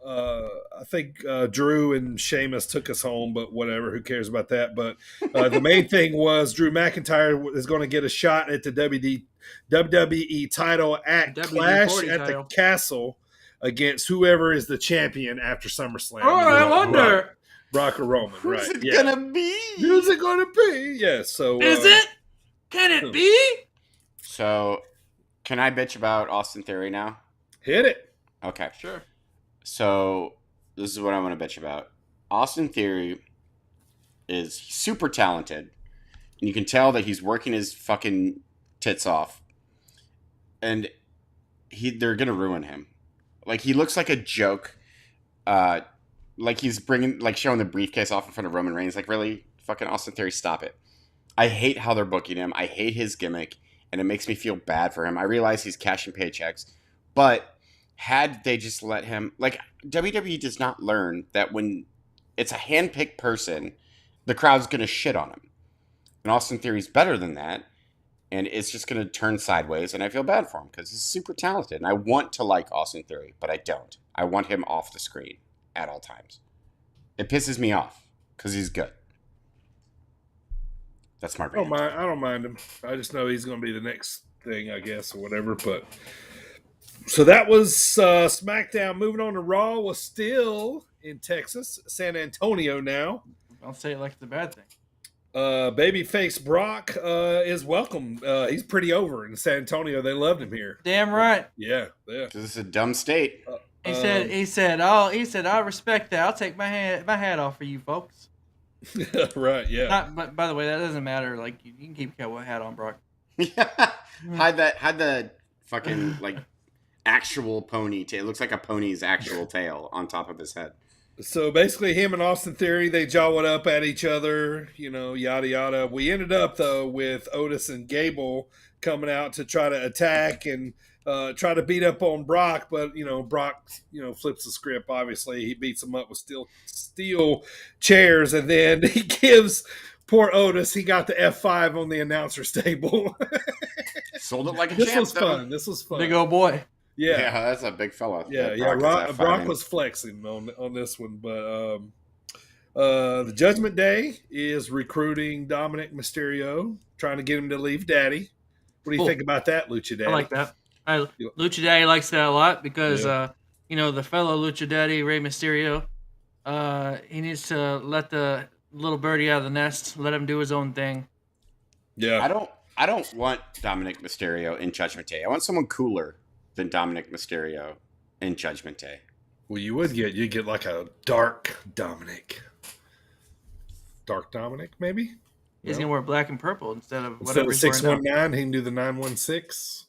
S7: I think Drew and Sheamus took us home, but whatever. Who cares about that? But the main thing was Drew McIntyre is going to get a shot at the WWE title at Clash at the Castle against whoever is the champion after SummerSlam.
S9: Oh, I wonder.
S7: Brock or Roman,
S8: Who's
S7: right?
S8: it gonna be?
S7: Who's it gonna be? Yeah. So
S9: is it? Can it be?
S8: So, can I bitch about Austin Theory now?
S7: Hit it.
S8: Okay.
S9: Sure.
S8: So, this is what I want to bitch about. Austin Theory is super talented. And you can tell that he's working his fucking tits off. And they're going to ruin him. Like, he looks like a joke. Like, he's showing the briefcase off in front of Roman Reigns. Like, really? Fucking Austin Theory, stop it. I hate how they're booking him. I hate his gimmick. And it makes me feel bad for him. I realize he's cashing paychecks. But had they just let him... Like, WWE does not learn that when it's a hand-picked person, the crowd's going to shit on him. And Austin Theory's better than that. And it's just going to turn sideways. And I feel bad for him because he's super talented. And I want to like Austin Theory, but I don't. I want him off the screen at all times. It pisses me off because he's good. That's my rant.
S7: I don't mind him. I just know he's going to be the next thing, I guess, or whatever. But so that was SmackDown. Moving on to Raw was still in Texas, San Antonio now.
S9: Don't say it like it's a bad thing.
S7: Babyface Brock is welcome. He's pretty over in San Antonio. They loved him here.
S9: Damn right.
S7: Yeah.
S8: Because it's a dumb state.
S9: He said, I respect that. I'll take my hat off for you folks.
S7: Right, yeah.
S9: But by the way, that doesn't matter. Like you can keep your hat on, Brock.
S8: Yeah. Hide the fucking like actual ponytail. It looks like a pony's actual tail on top of his head.
S7: So basically, him and Austin Theory, they jaw it up at each other, yada yada. We ended up though with Otis and Gable coming out to try to attack and try to beat up on Brock, but Brock flips the script. Obviously, he beats him up with steel chairs, and then he gives poor Otis. He got the F5 on the announcer's table.
S8: Sold it like a
S7: This
S8: champ.
S7: was fun.
S9: Big old boy.
S8: Yeah, that's a big fella.
S7: Yeah. Brock was flexing on this one, but the Judgment Day is recruiting Dominic Mysterio, trying to get him to leave Daddy. What do you think about that, Lucha Daddy?
S9: I like that. Lucha Daddy likes that a lot because the fellow Lucha Daddy Rey Mysterio, he needs to let the little birdie out of the nest, let him do his own thing.
S7: Yeah,
S8: I don't want Dominic Mysterio in Judgment Day. I want someone cooler than Dominic Mysterio in Judgment Day.
S7: Well, you'd get like a dark Dominic, maybe.
S9: He's gonna wear black and purple instead of
S7: 619. He can do the 916.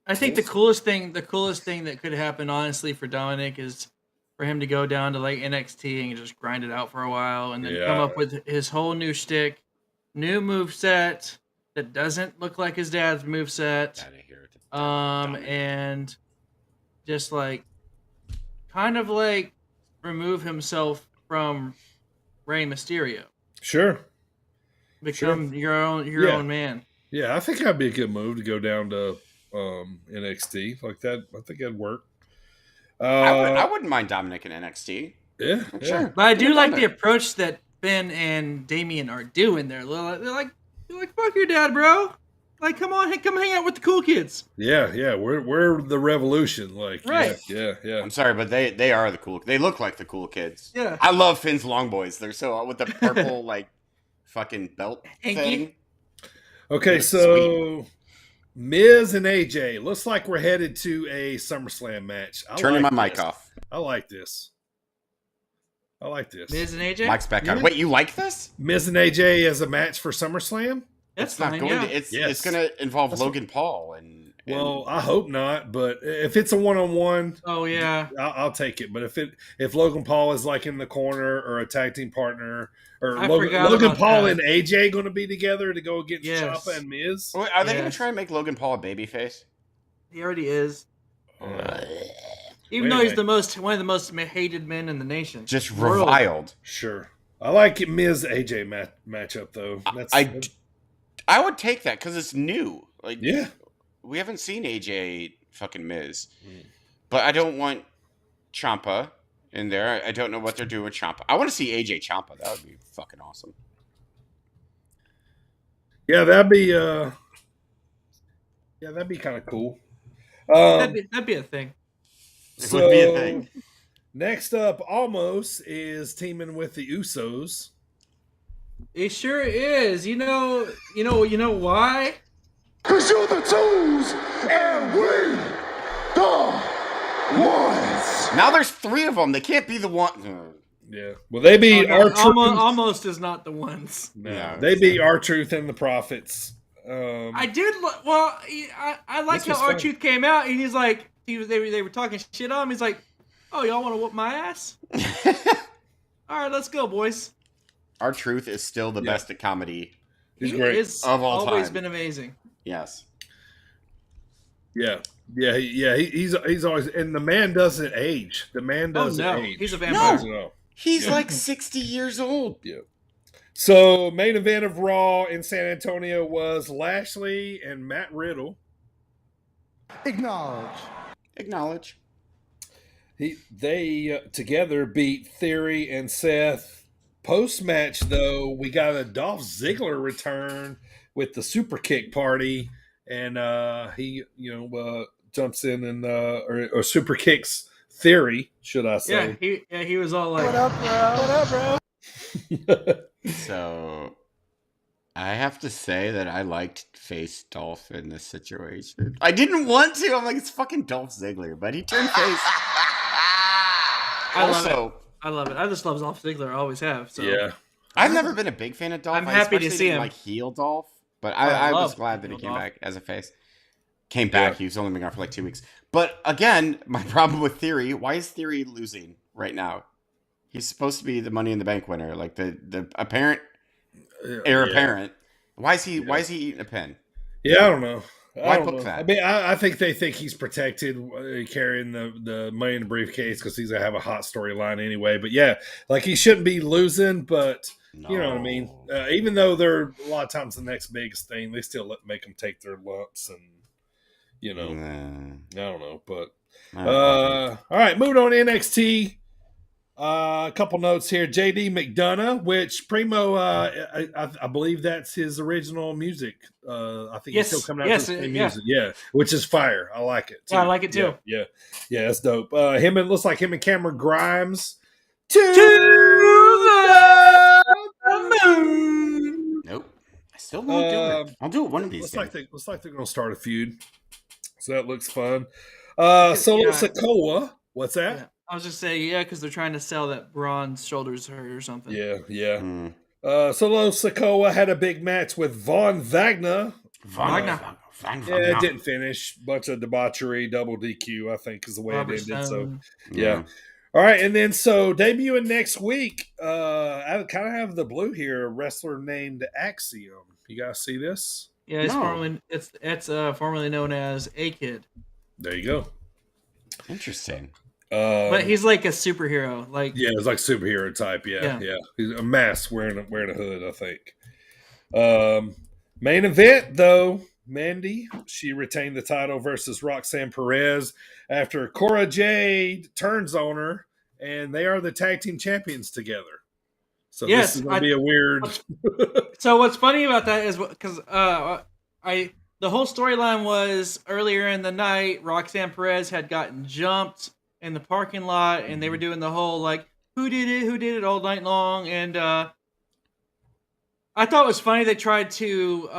S9: I think the coolest thing that could happen, honestly, for Dominic is for him to go down to like NXT and just grind it out for a while, and then come up with his whole new shtick, new moveset that doesn't look like his dad's moveset. And just like kind of like remove himself from Rey Mysterio.
S7: Sure.
S9: Become your own man.
S7: Yeah, I think that'd be a good move to go down to NXT like that. I think that'd work.
S8: I wouldn't mind Dominic in NXT.
S7: Yeah,
S8: sure.
S9: But I do like the approach that Ben and Damian are doing there. They're like, fuck your dad, bro. Like, come on, come hang out with the cool kids.
S7: Yeah. We're the revolution. Like,
S9: right.
S7: Yeah.
S8: I'm sorry, but they are the cool. They look like the cool kids.
S9: Yeah.
S8: I love Finn's Long Boys. They're so with the purple like fucking belt thing.
S7: Okay, so sweet. Miz and AJ. Looks like we're headed to a SummerSlam match.
S8: Turning my mic off.
S7: I like this.
S9: Miz and AJ?
S8: Mike's back on. Wait, you like this?
S7: Miz and AJ as a match for SummerSlam?
S9: It's
S8: not going to. It's going to involve Logan Paul and.
S7: Well, I hope not. But if it's a one-on-one,
S9: oh yeah,
S7: I'll take it. But if Logan Paul is like in the corner or a tag team partner, or Logan Paul and AJ going to be together to go against Ciampa and Miz,
S8: Wait, are they going to try and make Logan Paul a babyface?
S9: He already is. Even though he's one of the most hated men in the nation.
S8: Just reviled.
S7: Sure. I like Miz AJ matchup though.
S8: I would take that because it's new. Like,
S7: yeah,
S8: we haven't seen AJ fucking Miz, but I don't want Ciampa in there. I don't know what they're doing with Ciampa. I want to see AJ Ciampa. That would be fucking awesome.
S7: Yeah, that'd be kind of cool.
S9: That'd be a thing.
S8: It would be a thing.
S7: Next up, almost is teaming with the Usos.
S9: It sure is. You know why?
S5: Cause you're the twos and we the ones.
S8: Now there's 3 of them. They can't be the one.
S7: Yeah. Well, they beat R-Truth.
S9: Almost is not the ones.
S7: No,
S8: Yeah,
S7: they beat R-Truth and the Prophets.
S9: I did. I like how R-Truth came out and he's like, they were talking shit on him. He's like, "Oh, y'all want to whoop my ass? All right, let's go, boys."
S8: R-Truth is still the best at comedy.
S7: He's great.
S8: Of all time.
S9: Always been amazing.
S8: Yes.
S7: Yeah. He's always, and the man doesn't age. The man doesn't age.
S9: He's a vampire.
S8: No, he's like 60 years old.
S7: Yeah. So main event of Raw in San Antonio was Lashley and Matt Riddle.
S4: Acknowledge.
S7: They together beat Theory and Seth. Post match though, we got a Dolph Ziggler return with the super kick party, and he jumps in and or super kicks Theory, should I say?
S9: Yeah, he was all like,
S4: What up, bro?
S8: So I have to say that I liked face Dolph in this situation. I didn't want to. I'm like, it's fucking Dolph Ziggler, but he turned face.
S9: I love it. I just love Dolph Ziggler. I always have. So.
S7: Yeah.
S8: I've never been a big fan of Dolph.
S9: I'm happy to
S8: especially
S9: see
S8: didn't
S9: him.
S8: like heel Dolph, but I was glad that he came
S9: Dolph.
S8: back as a face. Came back. Yeah. He was only been gone for like 2 weeks. But again, my problem with Theory, why is Theory losing right now? He's supposed to be the Money in the Bank winner, like the apparent heir apparent. Why is he eating a pin?
S7: Yeah, I don't know.
S8: Why book that?
S7: I mean, I think they think he's protected carrying the money in the briefcase because he's gonna have a hot storyline anyway. But yeah, like he shouldn't be losing. But you know what I mean. Even though they're a lot of times the next biggest thing, they still make them take their lumps, and I don't know. But all right, moving on to NXT. A couple notes here. JD McDonough, which Primo, I believe that's his original music. I think he's still coming out with the same music. Yeah, which is fire. I like it.
S9: Yeah, I like it too.
S7: Yeah, that's dope. Looks like him and Cameron Grimes.
S9: To the moon.
S8: Nope. I still won't do it. I'll do it one of these days.
S7: Looks like they're going to start a feud. So that looks fun. Solo Sikoa. What's that?
S9: Yeah. I was just saying, because they're trying to sell that Braun's shoulders hurt or something.
S7: Yeah. Solo Sikoa had a big match with Von Wagner.
S8: Wagner.
S7: Yeah, it didn't finish. Bunch of debauchery, double DQ, I think is the way it ended. So, yeah. All right, and then debuting next week, I kind of have the blue here, a wrestler named Axiom. You guys see this?
S9: Yeah, it's formerly known as A-Kid.
S7: There you go.
S8: Interesting.
S9: But he's like a superhero,
S7: it's like superhero type. Yeah. He's a mask wearing a hood, I think. Main event though, Mandy, she retained the title versus Roxanne Perez after Cora Jade turns on her, and they are the tag team champions together. So this is gonna be a weird.
S9: So what's funny about that is because the whole storyline was earlier in the night, Roxanne Perez had gotten jumped in the parking lot, and they were doing the whole who did it all night long, and I thought it was funny they tried to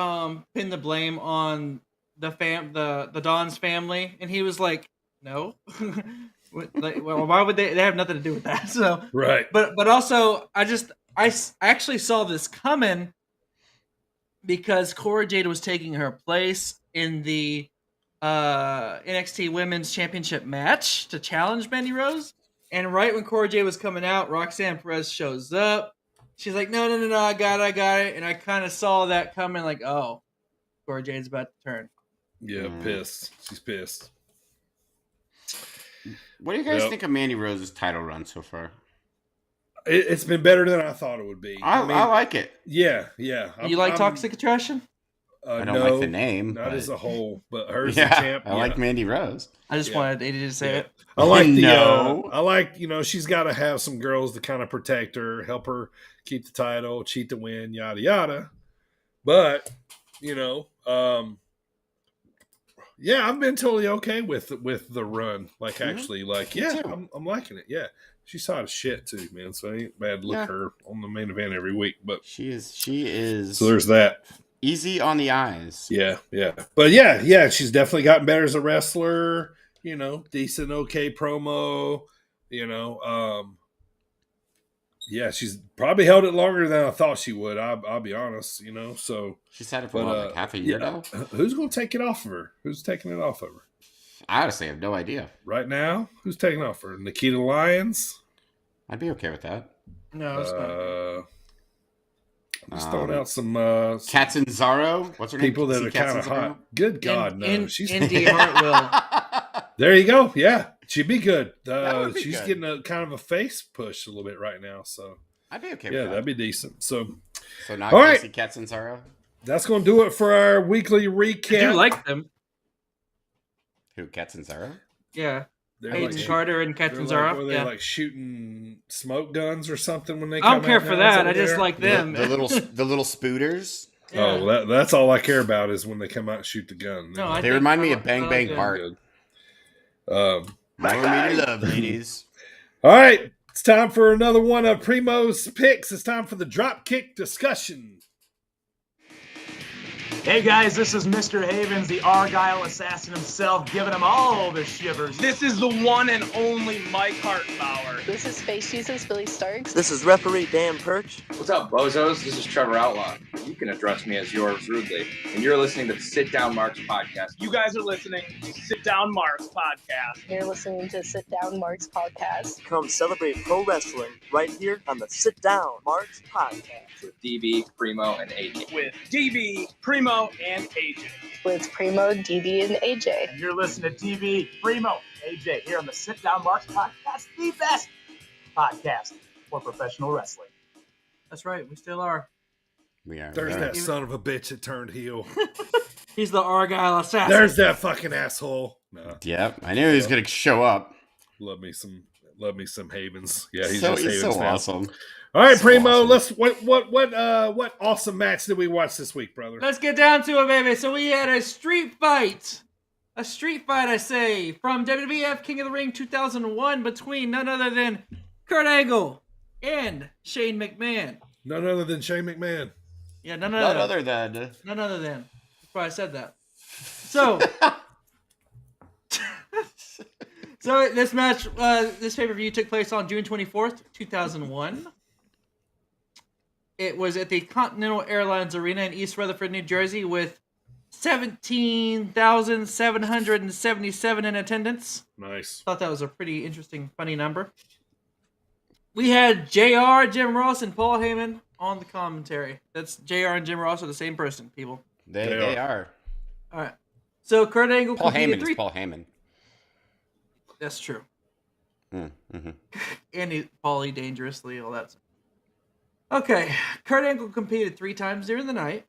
S9: pin the blame on the Don's family, and he was like, no. Well, why would they have nothing to do with that? So
S7: right,
S9: but also I actually saw this coming because Cora Jade was taking her place in the NXT Women's Championship match to challenge Mandy Rose, and right when Cora Jade was coming out, Roxanne Perez shows up. She's like, no, I got it, and I kind of saw that coming, like, oh, Cora Jade's about to turn.
S7: Yeah, pissed. She's pissed.
S8: What do you guys think of Mandy Rose's title run so far?
S7: It's been better than I thought it would be.
S8: I like it.
S7: Yeah.
S9: You like Toxic Attraction?
S8: I don't like the name.
S7: Not
S8: but...
S7: as a whole, but hers
S8: yeah,
S7: the champ.
S8: I like Mandy Rose.
S9: I just wanted AD to say it.
S7: I like the.
S8: No.
S7: I like she's got to have some girls to kind of protect her, help her keep the title, cheat to win, yada yada. But yeah, I've been totally okay with the run. Like actually, I'm liking it. Yeah, she's hot as shit too, man. So it ain't bad to look her on the main event every week. But
S8: she is.
S7: So there's that.
S8: Easy on the eyes.
S7: Yeah. But yeah, she's definitely gotten better as a wrestler. Decent, okay promo. Yeah, she's probably held it longer than I thought she would. I'll be honest, So
S8: she's had it for like half a year now.
S7: Who's going to take it off of her? Who's taking it off of her?
S8: I honestly have no idea.
S7: Right now, who's taking off her? Nikita Lyons.
S8: I'd be okay with that.
S9: No, it's not.
S7: Just throwing out some
S8: Catanzaro. What's her
S7: people
S8: name?
S7: that are kind of hot. Good God, no.
S9: She's Indy Hartwell.
S7: There you go. Yeah, she'd be good. She's
S8: good.
S7: getting a kind of a face push a little bit right now. So
S8: I'd be okay with that.
S7: That'd be decent. So
S8: not
S7: all right.
S8: Casey Catanzaro.
S7: That's going to do it for our weekly recap.
S9: I do like them.
S8: Who, Catanzaro?
S9: Yeah.
S7: They're
S9: Carter and Catanzaro.
S7: Were they like shooting smoke guns or something when they?
S9: I don't care for that. I just like them.
S8: The little spooters.
S9: Yeah.
S7: Oh, well, that's all I care about is when they come out and shoot the gun.
S9: No,
S8: they remind me of Bang Bang Bart.
S7: More
S8: me to love, ladies.
S7: All right, it's time for another one of Primo's picks. It's time for the Dropkick discussion.
S13: Hey guys, this is Mr. Havens, the Argyle assassin himself, giving them all the shivers.
S14: This is the one and only Mike Hartenbauer.
S15: This is Space Jesus, Billy Starks.
S16: This is referee Dan Perch.
S12: What's up, bozos? This is Trevor Outlaw. You can address me as yours rudely. And you're listening to the Sit Down Marks podcast.
S14: You guys are listening to Sit Down Marks podcast.
S15: You're listening to Sit Down Marks podcast.
S16: Come celebrate pro wrestling right here on the Sit Down Marks podcast.
S12: With DB, Primo, and AJ.
S14: With DB, Primo, and AJ.
S15: With Primo, DB, and AJ.
S13: And you're listening to DB, Primo, AJ here on the Sit Down Marks podcast, the best podcast for professional wrestling.
S9: That's right, we still are.
S8: We are.
S7: There's that son of a bitch that turned heel.
S9: He's the Argyle assassin.
S7: There's that fucking asshole. No.
S8: Yep, I knew he was gonna show up.
S7: Love me some Havens. Yeah, he's
S8: so
S7: now.
S8: awesome.
S7: All right,
S8: So
S7: Primo.
S8: awesome.
S7: Let's what awesome match did we watch this week, brother?
S9: Let's get down to it, baby. So we had a street fight. A street fight, I say, from WWF King of the Ring 2001 between none other than Kurt Angle and Shane McMahon.
S7: None other than Shane McMahon.
S9: Yeah, none other than. That's why I said that. So, so this match, this pay-per-view took place on June 24th, 2001. It was at the Continental Airlines Arena in East Rutherford, New Jersey, with 17,777 in attendance.
S7: Nice.
S9: Thought that was a pretty interesting, funny number. We had JR, Jim Ross, and Paul Heyman on the commentary. That's JR and Jim Ross are the same person, people.
S8: They are.
S9: All right. So Kurt Angle
S8: Paul
S9: competed
S8: Heyman is Paul Heyman.
S9: That's true.
S8: Mm-hmm.
S9: And Paulie dangerously, all that stuff. Okay, Kurt Angle competed 3 times during the night.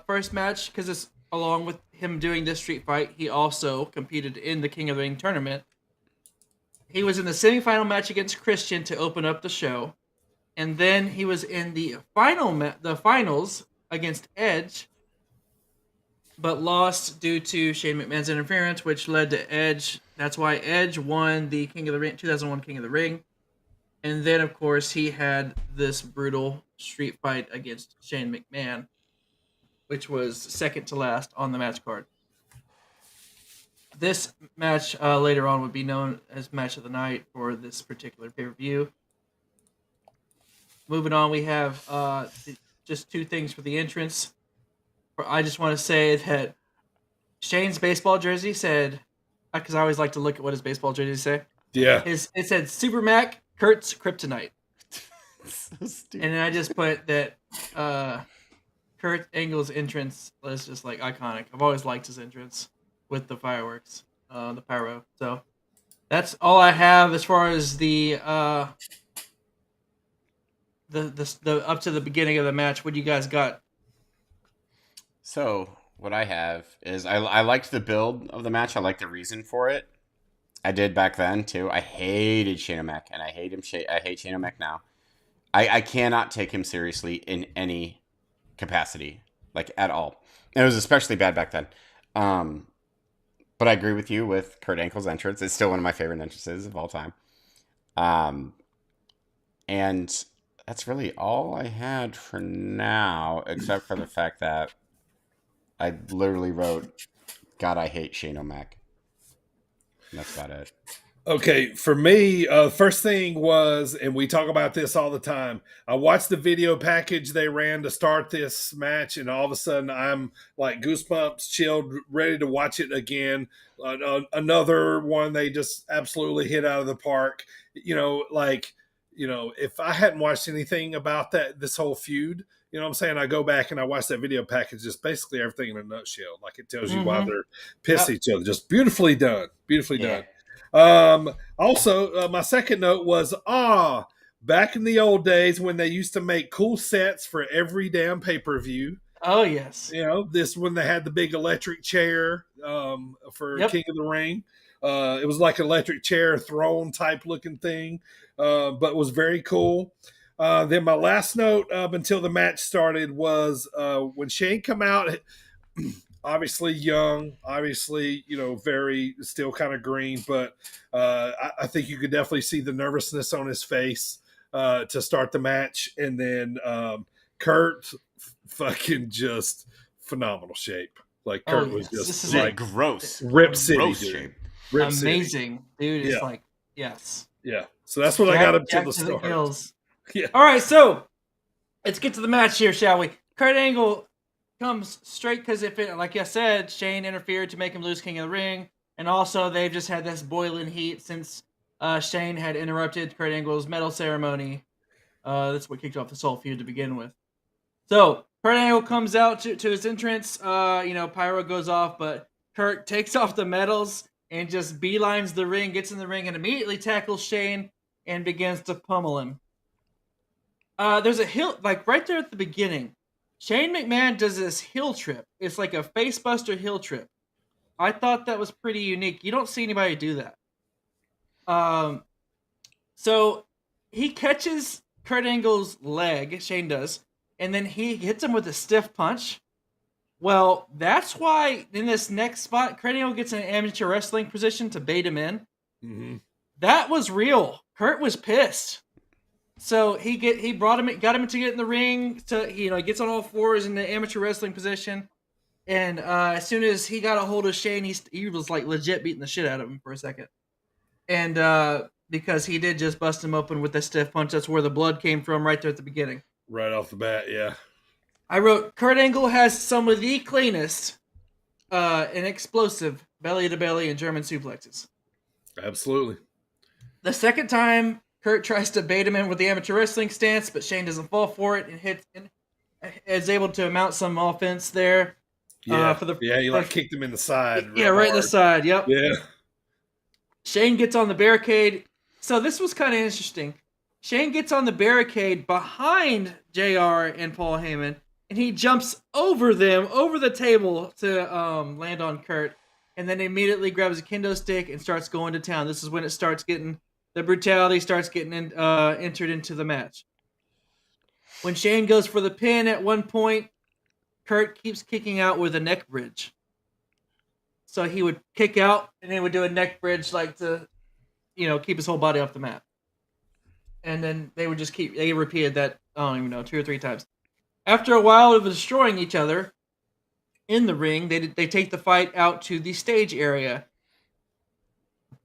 S9: First match, because it's along with him doing this street fight, he also competed in the King of the Ring tournament. He was in the semifinal match against Christian to open up the show, and then he was in the finals against Edge, but lost due to Shane McMahon's interference, which led to Edge. That's why Edge won the King of the Ring 2001 King of the Ring. And then, of course, he had this brutal street fight against Shane McMahon, which was second to last on the match card. This match later on would be known as Match of the Night for this particular pay-per-view. Moving on, we have just 2 things for the entrance. I just want to say that Shane's baseball jersey said, because I always like to look at what his baseball jersey say.
S7: Yeah.
S9: It said Super Mac, Kurt's Kryptonite.
S8: So stupid.
S9: And then I just put that Kurt Angle's entrance was just like iconic. I've always liked his entrance with the fireworks, the pyro. So that's all I have as far as the up to the beginning of the match. What do you guys got?
S8: So what I have is I liked the build of the match. I liked the reason for it. I did back then too. I hated Shane O'Mac, and I hate him. I hate Shane O'Mac now. I cannot take him seriously in any capacity, like at all. And it was especially bad back then. But I agree with you with Kurt Angle's entrance. It's still one of my favorite entrances of all time. And that's really all I had for now, except for the fact that I literally wrote, God, I hate Shane O'Mac. And that's about it.
S7: Okay, for me, first thing was, and we talk about this all the time, I watched the video package they ran to start this match, and all of a sudden I'm like goosebumps, chilled, ready to watch it again. Another one they just absolutely hit out of the park. If I hadn't watched anything about this whole feud, you know what I'm saying? I go back and I watch that video package, just basically everything in a nutshell. Like it tells you why they're pissed at each other. Just beautifully done. Beautifully done. Also, my second note was, back in the old days when they used to make cool sets for every damn pay-per-view.
S9: Oh, yes.
S7: This when they had the big electric chair for King of the Ring. It was like an electric chair throne type looking thing, but was very cool. Then my last note up until the match started was when Shane come out, obviously young, obviously, very still kind of green, but I think you could definitely see the nervousness on his face to start the match. And then Kurt fucking just phenomenal shape. Like Kurt was just
S9: this is
S8: like gross.
S7: Rip City,
S8: gross
S7: dude.
S8: shape.
S7: Rip
S9: Amazing.
S7: City.
S9: Dude, it's like, yes.
S7: Yeah. So that's what I got up till the
S9: to
S7: start.
S9: gills.
S7: Yeah.
S9: All right, so let's get to the match here, shall we? Kurt Angle comes straight because like I said, Shane interfered to make him lose King of the Ring, and also they've just had this boiling heat since Shane had interrupted Kurt Angle's medal ceremony. That's what kicked off this whole feud to begin with. So Kurt Angle comes out to his entrance. Pyro goes off, but Kurt takes off the medals and just beelines the ring, gets in the ring, and immediately tackles Shane and begins to pummel him. There's a hill, like right there at the beginning. Shane McMahon does this hill trip. It's like a facebuster hill trip. I thought that was pretty unique. You don't see anybody do that. So he catches Kurt Angle's leg, Shane does, and then he hits him with a stiff punch. Well, that's why in this next spot, Kurt Angle gets an amateur wrestling position to bait him in.
S7: Mm-hmm.
S9: That was real. Kurt was pissed. So got him to get in the ring. So he gets on all fours in the amateur wrestling position, and as soon as he got a hold of Shane, he was like legit beating the shit out of him for a second, and because he did just bust him open with a stiff punch. That's where the blood came from, right there at the beginning.
S7: Right off the bat, yeah.
S9: I wrote Kurt Angle has some of the cleanest and explosive belly to belly and German suplexes.
S7: Absolutely.
S9: The second time, Kurt tries to bait him in with the amateur wrestling stance, but Shane doesn't fall for it and is able to mount some offense there.
S7: Yeah, he kicked him in the side.
S9: Yeah, right in the side. Yep.
S7: Yeah.
S9: Shane gets on the barricade. So this was kind of interesting. Shane gets on the barricade behind JR and Paul Heyman, and he jumps over them, over the table to land on Kurt, and then immediately grabs a kendo stick and starts going to town. This is when it starts getting... The brutality starts getting entered into the match. When Shane goes for the pin at one point, Kurt keeps kicking out with a neck bridge. So he would kick out and he would do a neck bridge like to, keep his whole body off the mat. And then they would just they repeated that, I don't even know, 2 or 3 times. After a while of destroying each other in the ring, they take the fight out to the stage area.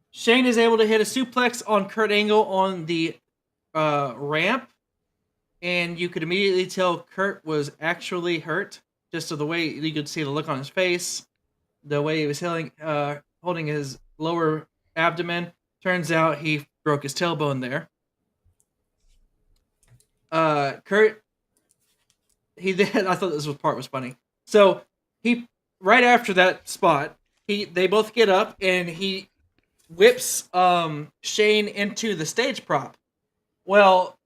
S9: Shane is able to hit a suplex on Kurt Angle on the ramp, and you could immediately tell Kurt was actually hurt, just to the way you could see the look on his face, the way he was holding his lower abdomen. Turns out he broke his tailbone there. Kurt, I thought this part was funny. So right after that spot, they both get up and he whips Shane into the stage prop. Well,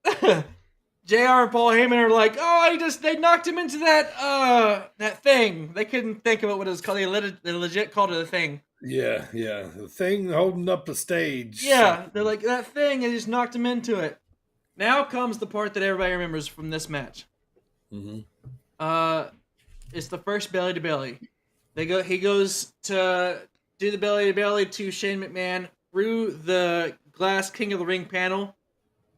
S9: JR and Paul Heyman are like, oh, they knocked him into that thing. They couldn't think of what it was called. They legit called it a thing.
S7: Yeah. The thing holding up the stage.
S9: Yeah, they're like, that thing, and just knocked him into it. Now comes the part that everybody remembers from this match.
S7: Mm-hmm.
S9: It's the first belly to belly. He goes to do the belly to belly to Shane McMahon through the glass King of the Ring panel,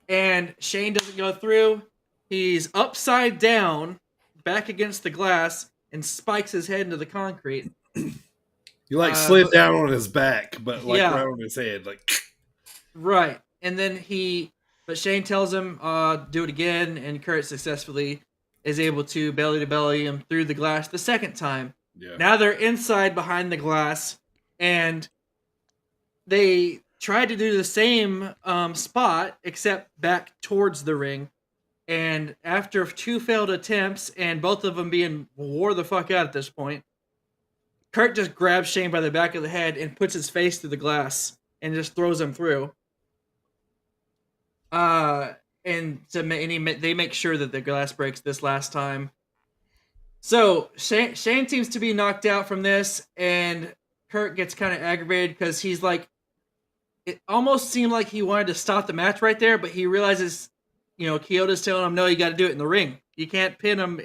S9: and Shane doesn't go through. He's upside down, back against the glass, and spikes his head into the concrete.
S7: He slid down on his back, but right on his head,
S9: right. And then but Shane tells him, do it again, and Kurt successfully is able to belly him through the glass the second time.
S7: Yeah.
S9: Now they're inside behind the glass, and they tried to do the same spot, except back towards the ring. And after 2 failed attempts, and both of them being wore the fuck out at this point, Kurt just grabs Shane by the back of the head and puts his face through the glass and just throws him through. They make sure that the glass breaks this last time. So Shane seems to be knocked out from this, and Kurt gets kind of aggravated because he's like, it almost seemed like he wanted to stop the match right there, but he realizes, Kyoto's telling him, no, you got to do it in the ring. You can't pin him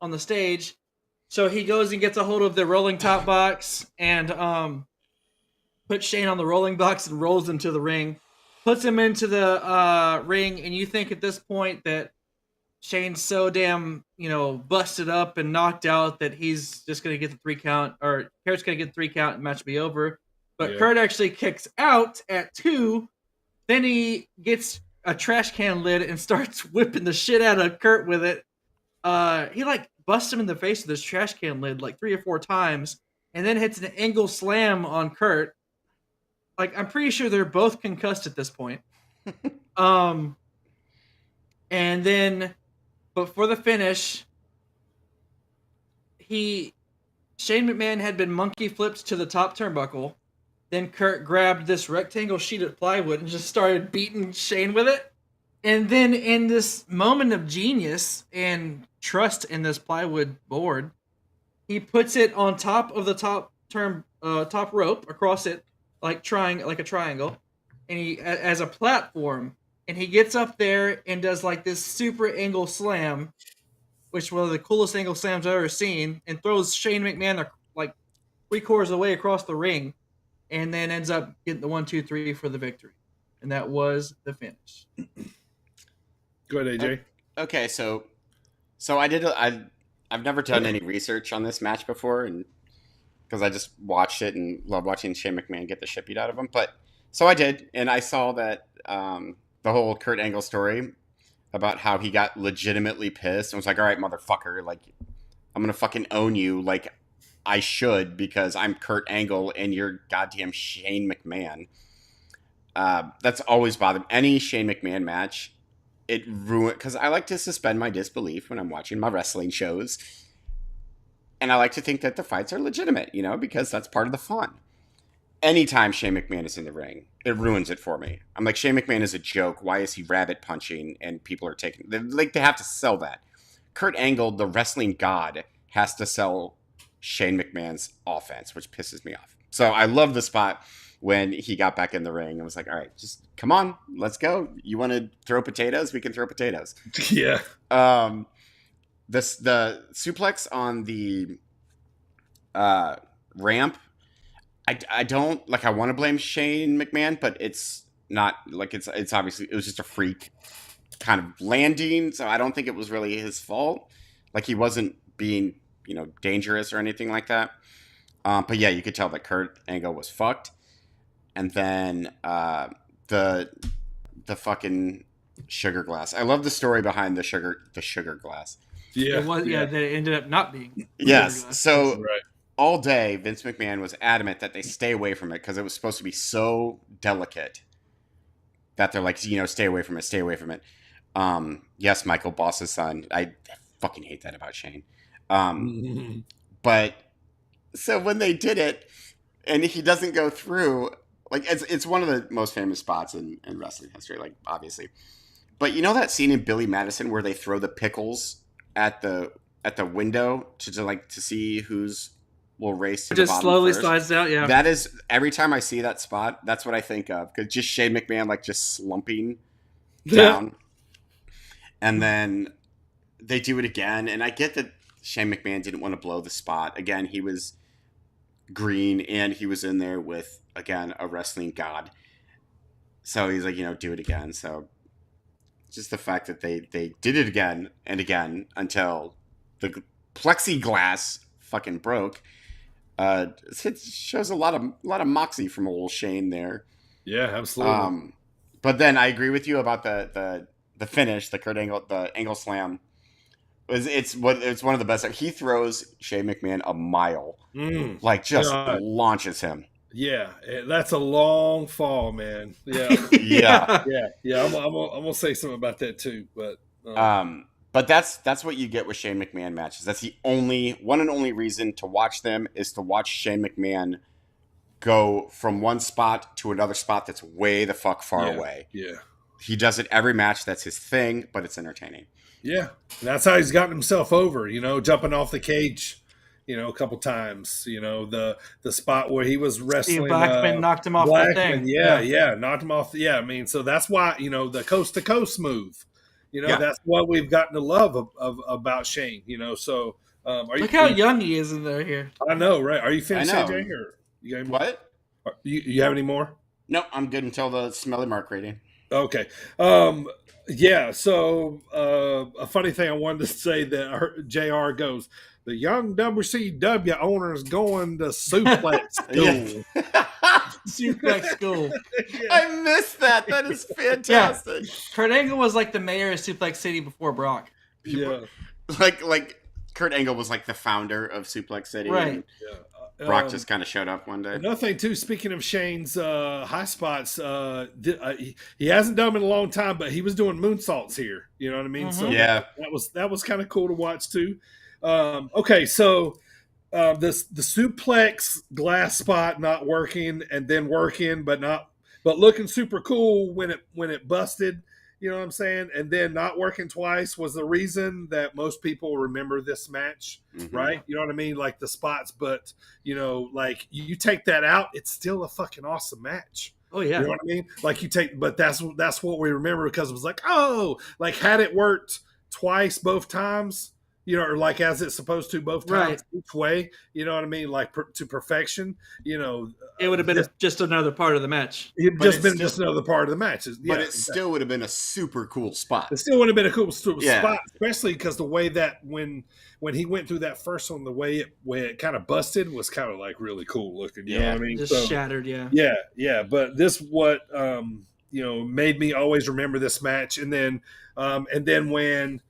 S9: on the stage. So he goes and gets a hold of the rolling top box and puts Shane on the rolling box and rolls him to the ring. Puts him into the ring, and you think at this point that Shane's so damn, busted up and knocked out that he's just going to get the 3 count, or Kurt's going to get the 3 count and the match will be over. But Kurt actually kicks out at 2. Then he gets a trash can lid and starts whipping the shit out of Kurt with it. He busts him in the face with this trash can lid 3 or 4 times, and then hits an angle slam on Kurt. I'm pretty sure they're both concussed at this point. And then, but for the finish, Shane McMahon had been monkey flipped to the top turnbuckle. Then Kurt grabbed this rectangle sheet of plywood and just started beating Shane with it. And then in this moment of genius and trust in this plywood board, he puts it on top of the top rope across it, like a triangle, and he as a platform, and he gets up there and does this super angle slam, which was one of the coolest angle slams I've ever seen, and throws Shane McMahon 3/4 of the way across the ring, and then ends up getting the 1, 2, 3 for the victory, and that was the finish.
S7: Go ahead, AJ.
S8: Okay, so I've never done any research on this match before, and because I just watched it and love watching Shane McMahon get the shit beat out of him. But so I did, and I saw that the whole Kurt Angle story about how he got legitimately pissed and was like, "All right, motherfucker, I'm gonna fucking own you, I should, because I'm Kurt Angle and you're goddamn Shane McMahon." That's always bothered me. Any Shane McMahon match, it ruined, because I like to suspend my disbelief when I'm watching my wrestling shows. And I like to think that the fights are legitimate, because that's part of the fun. Anytime Shane McMahon is in the ring, it ruins it for me. I'm like, Shane McMahon is a joke. Why is he rabbit punching? And people are taking... They have to sell that. Kurt Angle, the wrestling god, has to sell Shane McMahon's offense, which pisses me off. So I love the spot when he got back in the ring and was like, all right, just come on, let's go. You want to throw potatoes? We can throw potatoes.
S7: Yeah.
S8: The suplex on the ramp, I don't I want to blame Shane McMahon, but it's not it's obviously, it was just a freak kind of landing, so I don't think it was really his fault. He wasn't being dangerous or anything like that. But yeah, you could tell that Kurt Angle was fucked. And then the fucking sugar glass. I love the story behind the sugar glass.
S7: Yeah,
S9: that it ended up not being.
S8: Yes. So all day, Vince McMahon was adamant that they stay away from it because it was supposed to be so delicate that they're like, stay away from it, stay away from it. Yes, Michael, boss's son. I fucking hate that about Shane. But so when they did it, and he doesn't go through, it's one of the most famous spots in wrestling history, obviously. But you know that scene in Billy Madison where they throw the pickles at the window to see who's will race to the
S9: Just
S8: bottom
S9: slowly
S8: first?
S9: slides out. Yeah.
S8: That is, every time I see that spot, that's what I think of. Because just Shane McMahon like just slumping down, and then they do it again. And I get that Shane McMahon didn't want to blow the spot again. He was green and he was in there with, again, a wrestling god. So he's like, do it again. So just the fact that they did it again and again until the plexiglass fucking broke. It shows a lot of moxie from old Shane there.
S7: Yeah, absolutely.
S8: But then I agree with you about the finish, the Kurt Angle, the Angle Slam. It's one of the best. He throws Shane McMahon a mile, launches him.
S7: Yeah, that's a long fall, man. Yeah,
S8: yeah.
S7: I'm gonna say something about that too, but.
S8: But that's what you get with Shane McMahon matches. That's the one and only reason to watch them is to watch Shane McMahon go from one spot to another spot that's way the fuck far away.
S7: Yeah.
S8: He does it every match. That's his thing, but it's entertaining.
S7: Yeah. And that's how he's gotten himself over, jumping off the cage, a couple times. The spot where he was wrestling.
S9: Steve Blackman knocked him off the thing.
S7: Yeah, knocked him off. I mean, so that's why, the coast-to-coast move. That's what we've gotten to love about Shane. So
S9: look how young he is in there here.
S7: I know, right? Are you finished, AJ? Or you got any more?
S8: What?
S7: You have any more?
S8: No, I'm good until the Smelly Mark rating.
S7: Okay. Yeah. So a funny thing I wanted to say that JR goes, the young WCW owner is going to suplex school.
S9: Suplex school.
S8: I missed that. That is fantastic.
S9: Yeah. Kurt Angle was like the mayor of Suplex City before Brock.
S7: Yeah.
S8: Like Kurt Angle was like the founder of Suplex City.
S9: Right.
S8: Brock just kind of showed up one day.
S7: Another thing too, speaking of Shane's high spots, he hasn't done them in a long time, but he was doing moonsaults here. You know what I mean?
S9: Mm-hmm.
S7: So
S8: yeah,
S7: that was kind of cool to watch too. Okay, so the suplex glass spot not working and then working, but looking super cool when it busted. You know what I'm saying? And then not working twice was the reason that most people remember this match, right? You know what I mean? Like the spots, but like you take that out, it's still a fucking awesome match.
S9: Oh yeah.
S7: You know what I mean? Like but that's what we remember because it was like, like had it worked twice both times, or like as it's supposed to both times each way, you know what I mean? Like to perfection,
S9: it would have been just another part of the match.
S7: Just another part of the match.
S8: But it still would have been a super cool spot.
S7: It still would have been a cool spot, especially because the way that when he went through that first one, the way it kind of busted was kind of like really cool looking. You know what I mean?
S9: Just shattered,
S7: Yeah. But this what made me always remember this match, and then when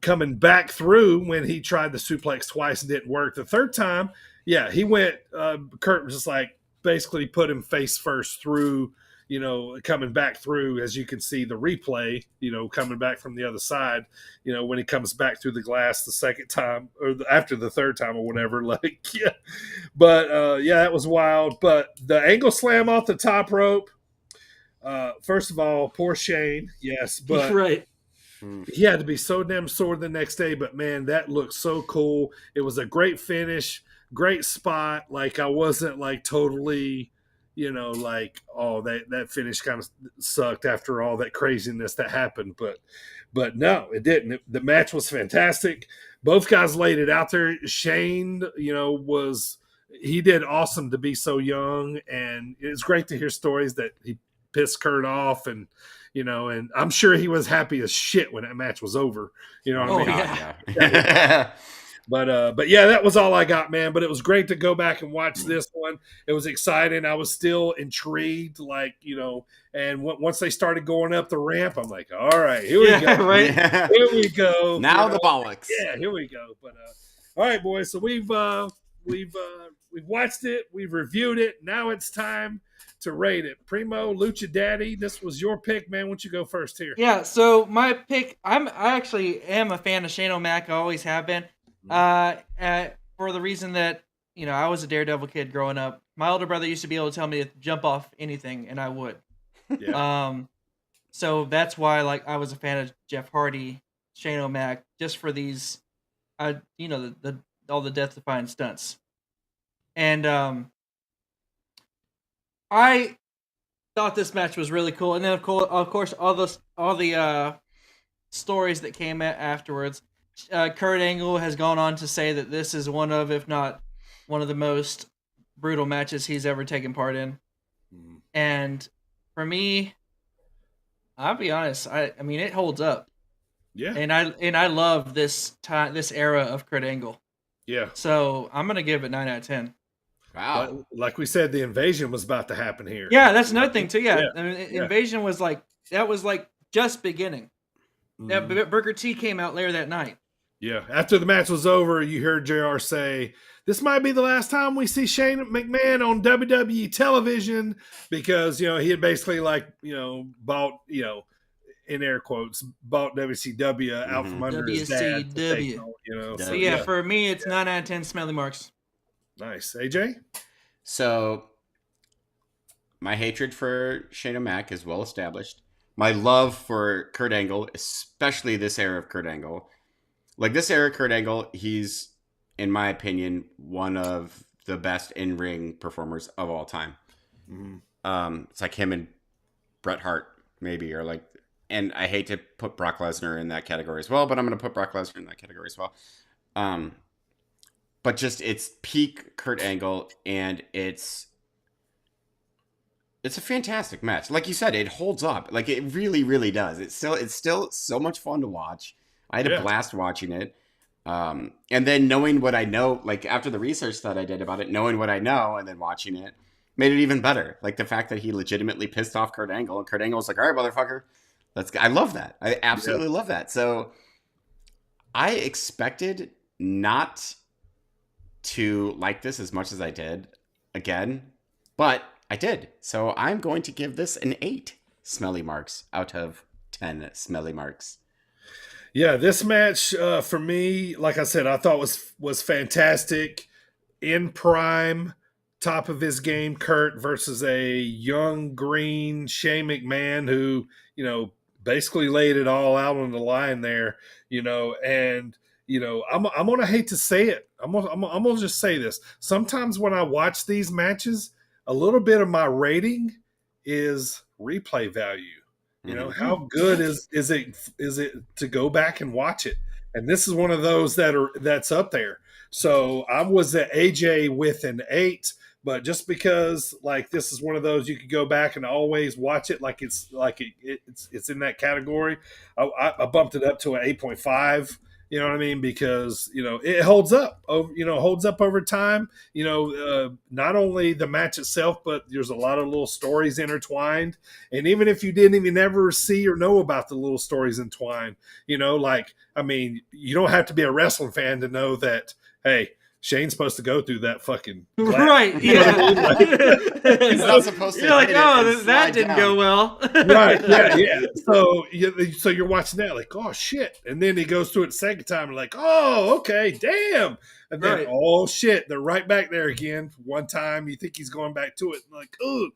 S7: coming back through when he tried the suplex twice and didn't work the third time, he went. Kurt was just like basically put him face first through. Coming back through, as you can see the replay, coming back from the other side, when he comes back through the glass the second time or after the third time or whatever, But that was wild. But the angle slam off the top rope, first of all, poor Shane, yes, but
S9: right.
S7: He had to be so damn sore the next day, but man, that looked so cool. It was a great finish, great spot. Like I wasn't like totally, that finish kind of sucked after all that craziness that happened. But no, it didn't. The match was fantastic. Both guys laid it out there. Shane, he did awesome to be so young, and it's great to hear stories that he pissed Kurt off and I'm sure he was happy as shit when that match was over. You know what I mean?
S8: Yeah.
S7: But yeah, that was all I got, man. But it was great to go back and watch this one. It was exciting. I was still intrigued, and once they started going up the ramp, I'm like, all right, here we go.
S9: Right?
S7: Yeah. Here we go.
S8: Now the bollocks.
S7: Yeah, here we go. But all right, boys. So we've watched it. We've reviewed it. Now it's time to rate it. Primo, Lucha Daddy, this was your pick, man. Why don't you go first here?
S9: Yeah, so my pick, I actually am a fan of Shane O'Mac. I always have been. For the reason that, I was a Daredevil kid growing up. My older brother used to be able to tell me to jump off anything, and I would. Yeah. So that's why, like, I was a fan of Jeff Hardy, Shane O'Mac, just for these, the all the death-defying stunts. And I thought this match was really cool. And then of course, all the stories that came afterwards. Kurt Angle has gone on to say that this is one of, if not one of the most brutal matches he's ever taken part in. And for me, I'll be honest, I mean it holds up.
S7: Yeah.
S9: And I love this era of Kurt Angle.
S7: Yeah.
S9: So I'm gonna give it 9 out of 10.
S8: Wow.
S7: Like we said, the invasion was about to happen here.
S9: Yeah, that's another thing too. Yeah.
S7: Yeah.
S9: I mean,
S7: Yeah.
S9: Invasion was like just beginning. That Booker T came out later that night.
S7: Yeah. After the match was over, you heard JR say, "This might be the last time we see Shane McMahon on WWE television," because he had basically bought in air quotes bought WCW out from under his dad.
S9: WCW. So yeah, for me it's 9 out of 10 smelly marks.
S7: Nice. AJ?
S8: So my hatred for Shane O'Mac is well established. My love for Kurt Angle, especially this era of Kurt Angle. Like this era of Kurt Angle, he's, in my opinion, one of the best in-ring performers of all time. It's like him and Bret Hart, maybe, or like, and I hate to put Brock Lesnar in that category as well, but I'm going to put Brock Lesnar in that category as well. But just it's peak Kurt Angle, and it's a fantastic match. Like you said, it holds up. Like it really, really does. It's still so much fun to watch. I had a blast watching it. And then knowing what I know, like after the research that I did about it, knowing what I know and then watching it made it even better. Like the fact that he legitimately pissed off Kurt Angle, and Kurt Angle was like, "All right, motherfucker, let's go." I love that. I absolutely love that. So I expected not to like this as much as I did again, but I did. So I'm going to give this an 8 smelly marks out of 10 smelly marks.
S7: Yeah, this match for me, like I said, I thought was fantastic. In prime, top of his game, Kurt versus a young green Shane McMahon who, basically laid it all out on the line there, and I'm gonna hate to say it. I'm gonna just say this. Sometimes when I watch these matches, a little bit of my rating is replay value. How good is it to go back and watch it? And this is one of those that's up there. So I was at AJ with an 8, but just because like this is one of those you could go back and always watch it, like it's in that category. I bumped it up to an 8.5. You know what I mean? Because, it holds up, holds up over time. Not only the match itself, but there's a lot of little stories intertwined. And even if you didn't even ever see or know about the little stories entwined, you don't have to be a wrestling fan to know that, hey, Shane's supposed to go through that fucking glass.
S9: Right, yeah.
S8: He's not supposed to.
S9: You're like, oh, that didn't go well.
S7: Right, yeah. So you're watching that like, oh shit, and then he goes through it the second time and like, oh, okay, damn, and then oh shit, they're right back there again. One time you think he's going back to it, and like, oh,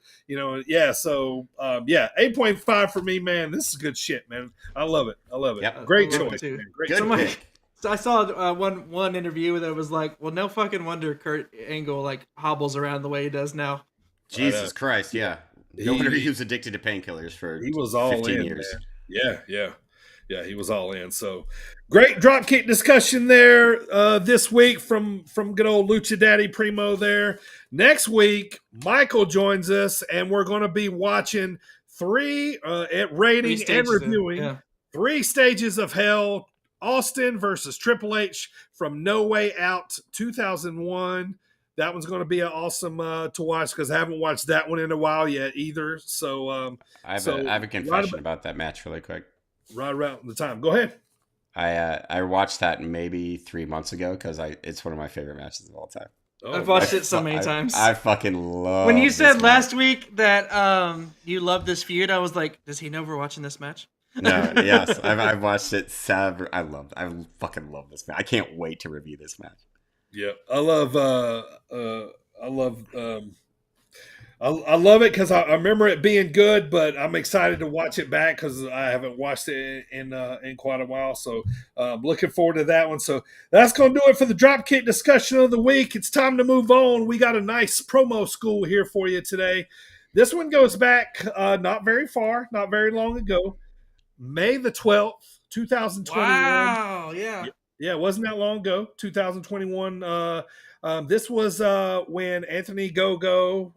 S7: yeah. So 8.5 for me, man. This is good shit, man. I love it. Yep. Great choice, man. Great choice.
S9: So I saw one interview that was like, well, no fucking wonder Kurt Angle like hobbles around the way he does now.
S8: Jesus Christ, yeah. No wonder he was addicted to painkillers for
S7: he was all
S8: 15
S7: in,
S8: years.
S7: Man. Yeah, he was all in. So great dropkick discussion there this week from good old Lucha Daddy Primo there. Next week, Michael joins us, and we're going to be watching rating and reviewing 3 Stages of Hell. Austin versus Triple H from No Way Out 2001. That one's going to be awesome to watch because I haven't watched that one in a while yet either. So
S8: I have a confession about that match really quick.
S7: Right around the time. Go ahead.
S8: I watched that maybe 3 months ago because it's one of my favorite matches of all time.
S9: I've watched it so many times.
S8: I fucking love
S9: when you said last week that you love this feud, I was like, does he know we're watching this match?
S8: No, yes, I've watched it. I fucking love this match. I can't wait to review this match.
S7: Yeah, I love I love it because I remember it being good, but I'm excited to watch it back because I haven't watched it in quite a while. So looking forward to that one. So that's going to do it for the Dropkick discussion of the week. It's time to move on. We got a nice promo school here for you today. This one goes back not very far, not very long ago. May the 12th, 2021.
S9: Wow, yeah.
S7: Yeah, it wasn't that long ago, 2021. This was when Anthony Gogo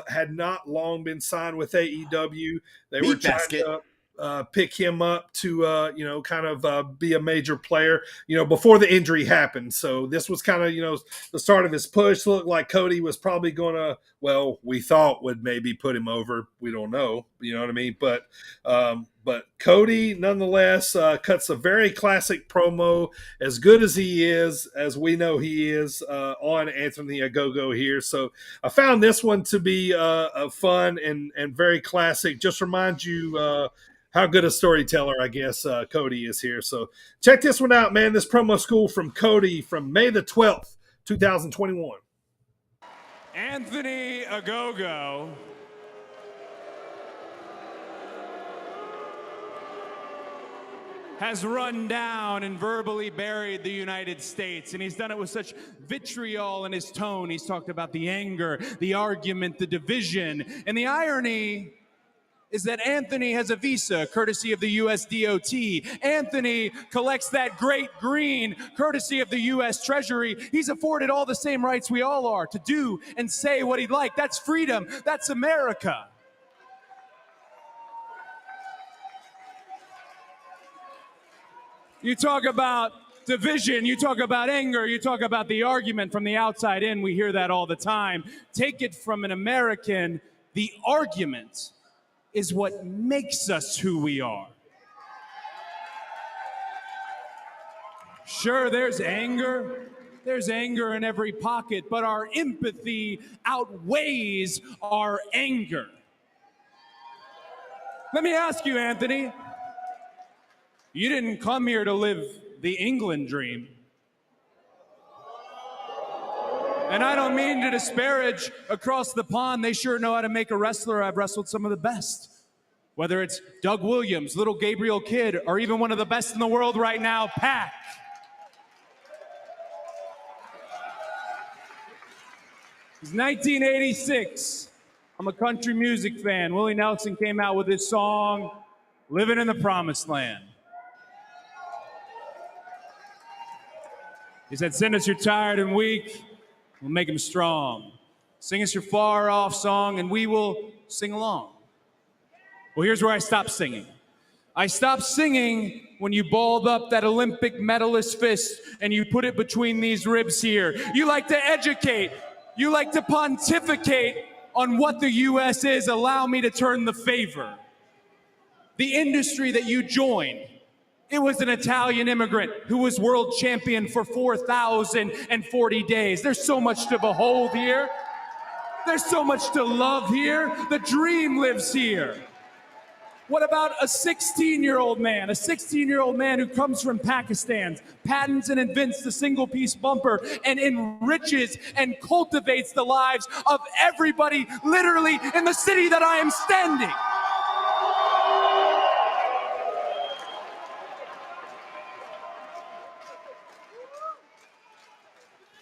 S7: had not long been signed with AEW. They were trying to pick him up to, kind of be a major player, before the injury happened. So this was kind of, the start of his push. Looked like Cody was probably going to, we thought would maybe put him over. We don't know, you know what I mean? But Cody, nonetheless, cuts a very classic promo, as good as he is, as we know he is, on Anthony Ogogo here. So I found this one to be fun and very classic. Just reminds you how good a storyteller, I guess, Cody is here. So check this one out, man. This promo school from Cody from May the 12th, 2021.
S17: Anthony Ogogo has run down and verbally buried the United States, and he's done it with such vitriol in his tone. He's talked about the anger, the argument, the division, and the irony is that Anthony has a visa courtesy of the US DOT. Anthony collects that great green courtesy of the US Treasury. He's afforded all the same rights we all are to do and say what he'd like. That's freedom. That's America. You talk about division, you talk about anger, you talk about the argument from the outside in. We hear that all the time. Take it from an American, the argument is what makes us who we are. Sure, there's anger in every pocket, but our empathy outweighs our anger. Let me ask you, Anthony, you didn't come here to live the England dream. And I don't mean to disparage across the pond. They sure know how to make a wrestler. I've wrestled some of the best. Whether it's Doug Williams, Little Gabriel Kidd, or even one of the best in the world right now, Pac. It's 1986. I'm a country music fan. Willie Nelson came out with his song, Living in the Promised Land. He said, send us your tired and weak. We'll make him strong. Sing us your far off song and we will sing along. Well, here's where I stopped singing. I stopped singing when you balled up that Olympic medalist fist and you put it between these ribs here. You like to educate. You like to pontificate on what the U.S. is. Allow me to turn the favor. The industry that you joined, it was an Italian immigrant who was world champion for 4,040 days. There's so much to behold here. There's so much to love here. The dream lives here. What about a 16-year-old man? A 16-year-old man who comes from Pakistan, patents and invents the single-piece bumper, and enriches and cultivates the lives of everybody literally in the city that I am standing.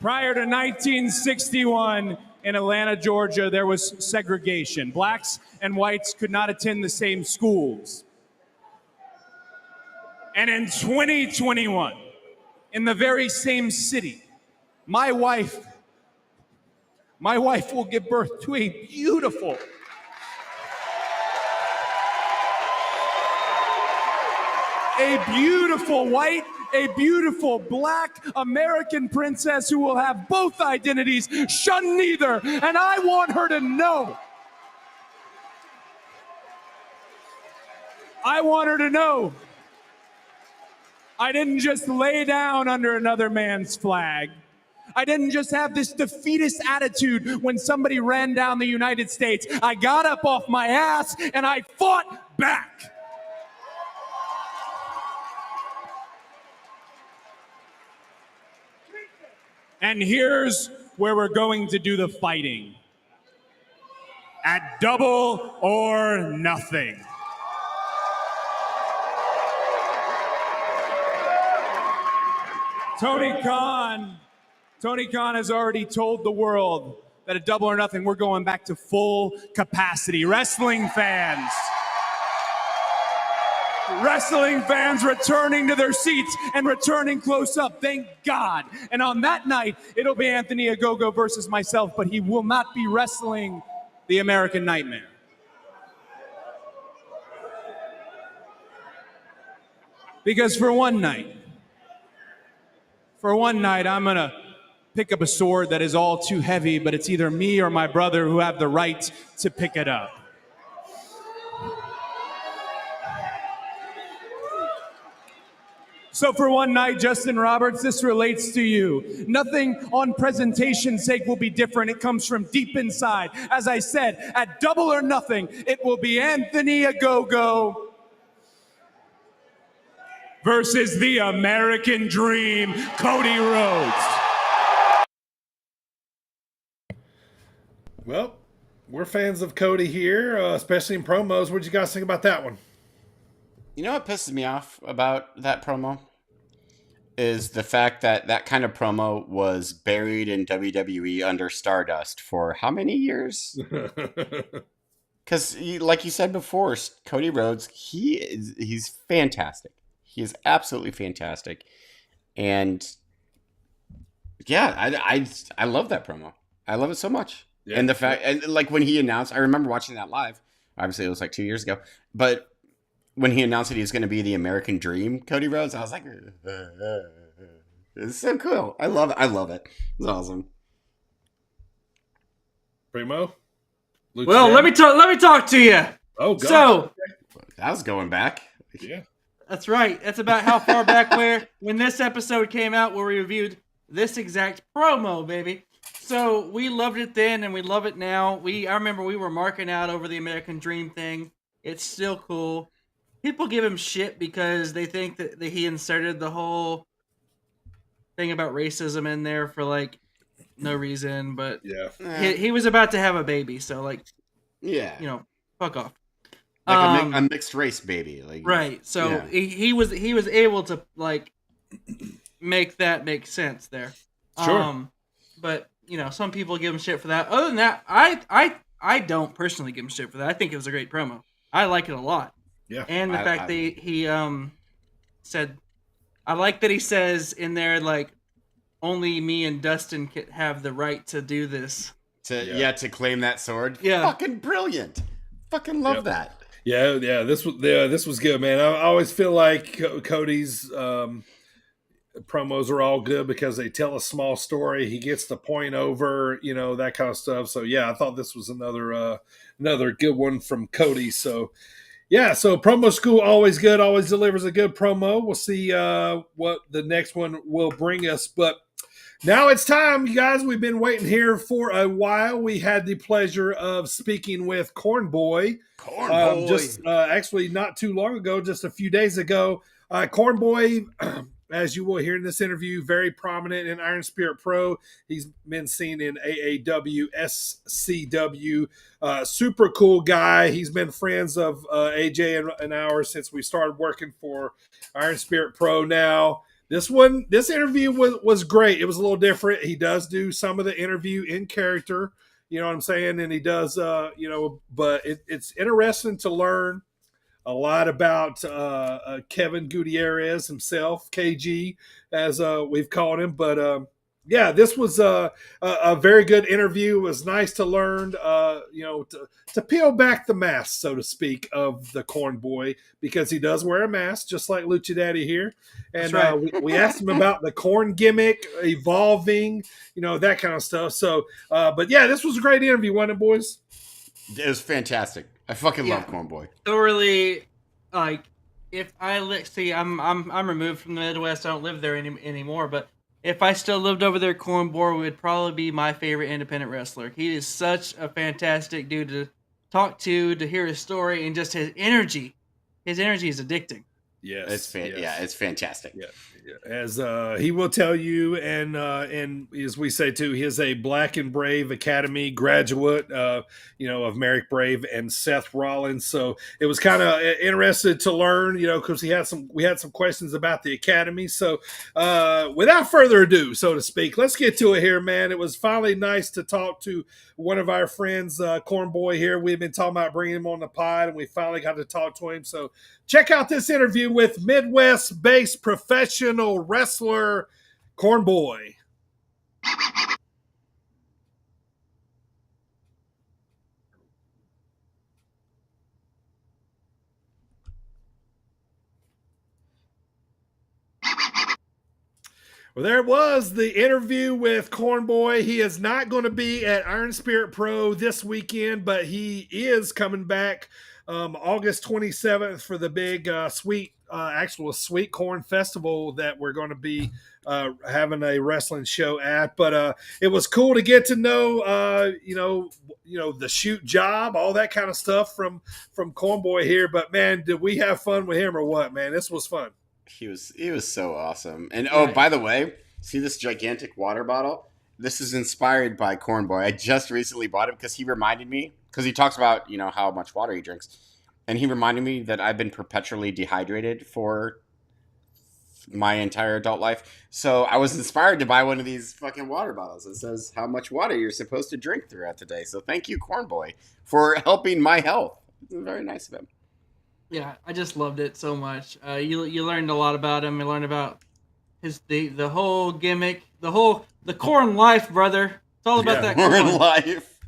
S17: Prior to 1961, in Atlanta, Georgia, there was segregation. Blacks and whites could not attend the same schools. And in 2021, in the very same city, my wife will give birth to a beautiful, white, a beautiful black American princess who will have both identities, shun neither. And I want her to know. I want her to know I didn't just lay down under another man's flag. I didn't just have this defeatist attitude when somebody ran down the United States. I got up off my ass and I fought back. And here's where we're going to do the fighting. at Double or Nothing. Tony Khan has already told the world that at Double or Nothing, we're going back to full capacity. Wrestling fans returning to their seats and returning close up. Thank God. And on that night, it'll be Anthony Ogogo versus myself, but he will not be wrestling the American Nightmare. Because for one night, I'm going to pick up a sword that is all too heavy, but it's either me or my brother who have the right to pick it up. So for one night, Justin Roberts, this relates to you. Nothing on presentation's sake will be different. It comes from deep inside. As I said, at Double or Nothing, it will be Anthony Ogogo versus the American Dream, Cody Rhodes.
S7: Well, we're fans of Cody here, especially in promos. What did you guys think about that one?
S8: You know what pisses me off about that promo? Is the fact that that kind of promo was buried in WWE under Stardust for how many years? Because, like you said before, Cody Rhodes, he's fantastic. He is absolutely fantastic. And, yeah, I love that promo. I love it so much. Yeah. And the fact, and like when he announced, I remember watching that live. Obviously, it was like 2 years ago. But when he announced that he was going to be the American Dream, Cody Rhodes, I was like, it's so cool. I love it. I love it. It's awesome.
S7: Primo?
S9: Well, let me talk to you.
S7: Oh, God.
S9: So,
S8: that was going back.
S7: Yeah.
S9: That's right. That's about how far back when this episode came out, where we reviewed this exact promo, baby. So we loved it then, and we love it now. I remember we were marking out over the American Dream thing. It's still cool. People give him shit because they think that he inserted the whole thing about racism in there for like no reason. But
S7: yeah,
S9: he was about to have a baby, so like,
S8: yeah,
S9: fuck off.
S8: Like a mixed race baby, like
S9: right. So he was able to like make that make sense there.
S7: Sure.
S9: But some people give him shit for that. Other than that, I don't personally give him shit for that. I think it was a great promo. I like it a lot.
S7: Yeah.
S9: And the fact that he said, I like that he says in there like, only me and Dustin could have the right to do this.
S8: To claim that sword.
S9: Yeah.
S8: Fucking brilliant. Fucking love that.
S7: Yeah. This was good, man. I always feel like Cody's promos are all good because they tell a small story. He gets the point over, that kind of stuff. So yeah, I thought this was another good one from Cody. So yeah, so promo school, always good, always delivers a good promo. We'll see what the next one will bring us. But now it's time, you guys. We've been waiting here for a while. We had the pleasure of speaking with Cornboii. Just actually not too long ago, just a few days ago. Cornboii, as you will hear in this interview, very prominent in Iron Spirit Pro. He's been seen in AAW, SCW. Super cool guy. He's been friends of AJ and ours since we started working for Iron Spirit Pro now. This interview was great. It was a little different. He does do some of the interview in character, you know what I'm saying? And he does, but it's interesting to learn a lot about Kevin Gutierrez himself, KG, as we've called him. But yeah, this was a very good interview. It was nice to learn, to peel back the mask, so to speak, of the Cornboii, because he does wear a mask, just like Lucha Daddy here. And
S9: right.
S7: we asked him about the corn gimmick evolving, that kind of stuff. So, but yeah, this was a great interview, wasn't it, boys?
S8: It was fantastic. I fucking love Cornboii.
S9: Thoroughly, like, if I I'm removed from the Midwest. I don't live there anymore. But if I still lived over there, Cornboii would probably be my favorite independent wrestler. He is such a fantastic dude to talk to hear his story, and just his energy. His energy is addicting.
S7: Yes,
S8: it's fantastic.
S7: Yeah. as he will tell you, and as we say too, he is a Black and Brave Academy graduate, of Merrick Brave and Seth Rollins. So it was kind of interested to learn, because we had some questions about the Academy. So without further ado, so to speak, let's get to it here, man. It was finally nice to talk to one of our friends, Cornboii here. We've been talking about bringing him on the pod, and we finally got to talk to him. So check out this interview with Midwest-based professional wrestler Cornboii. Well, there it was, the interview with Cornboii. He is not going to be at Iron Spirit Pro this weekend, but he is coming back August 27th for the big sweet corn festival that we're going to be having a wrestling show at. But it was cool to get to know the shoot job, all that kind of stuff from Cornboii here. But man, did we have fun with him or what, man? This was fun.
S8: He was so awesome. And by the way, see this gigantic water bottle? This is inspired by Cornboii. I just recently bought it because he reminded me, because he talks about, how much water he drinks. And he reminded me that I've been perpetually dehydrated for my entire adult life. So I was inspired to buy one of these fucking water bottles. It says how much water you're supposed to drink throughout the day. So thank you, Cornboii, for helping my health. It's very nice of him.
S9: Yeah, I just loved it so much. You learned a lot about him. You learned about the whole gimmick, the corn life, brother. It's all about that corn
S8: life.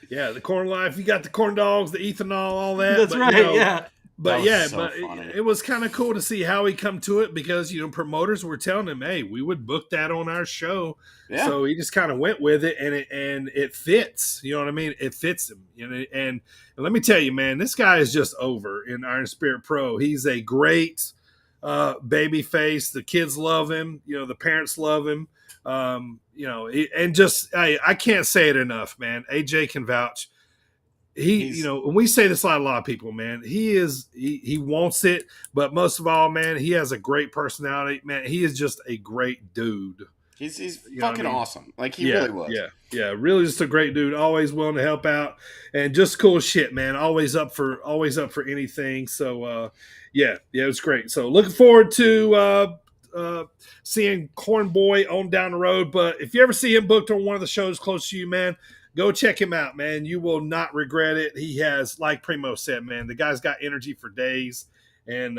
S7: Yeah, the corn life. You got the corn dogs, the ethanol, all that.
S9: That's right. Yeah.
S7: But it was kind of cool to see how he come to it, because promoters were telling him, "Hey, we would book that on our show." Yeah. So he just kind of went with it, and it fits. You know what I mean? It fits him. And let me tell you, man, this guy is just over in Iron Spirit Pro. He's a great baby face. The kids love him. The parents love him. And just I can't say it enough, man. AJ can vouch. When we say this a lot of people, man, he wants it, but most of all, man, he has a great personality, man. He is just a great dude.
S8: He's fucking awesome. Like he really was.
S7: Yeah, really just a great dude. Always willing to help out, and just cool shit, man. Always up for anything. So it was great. So looking forward to seeing Cornboii on down the road. But if you ever see him booked on one of the shows close to you, man, go check him out, man. You will not regret it. He has, like Primo said, man, the guy's got energy for days, and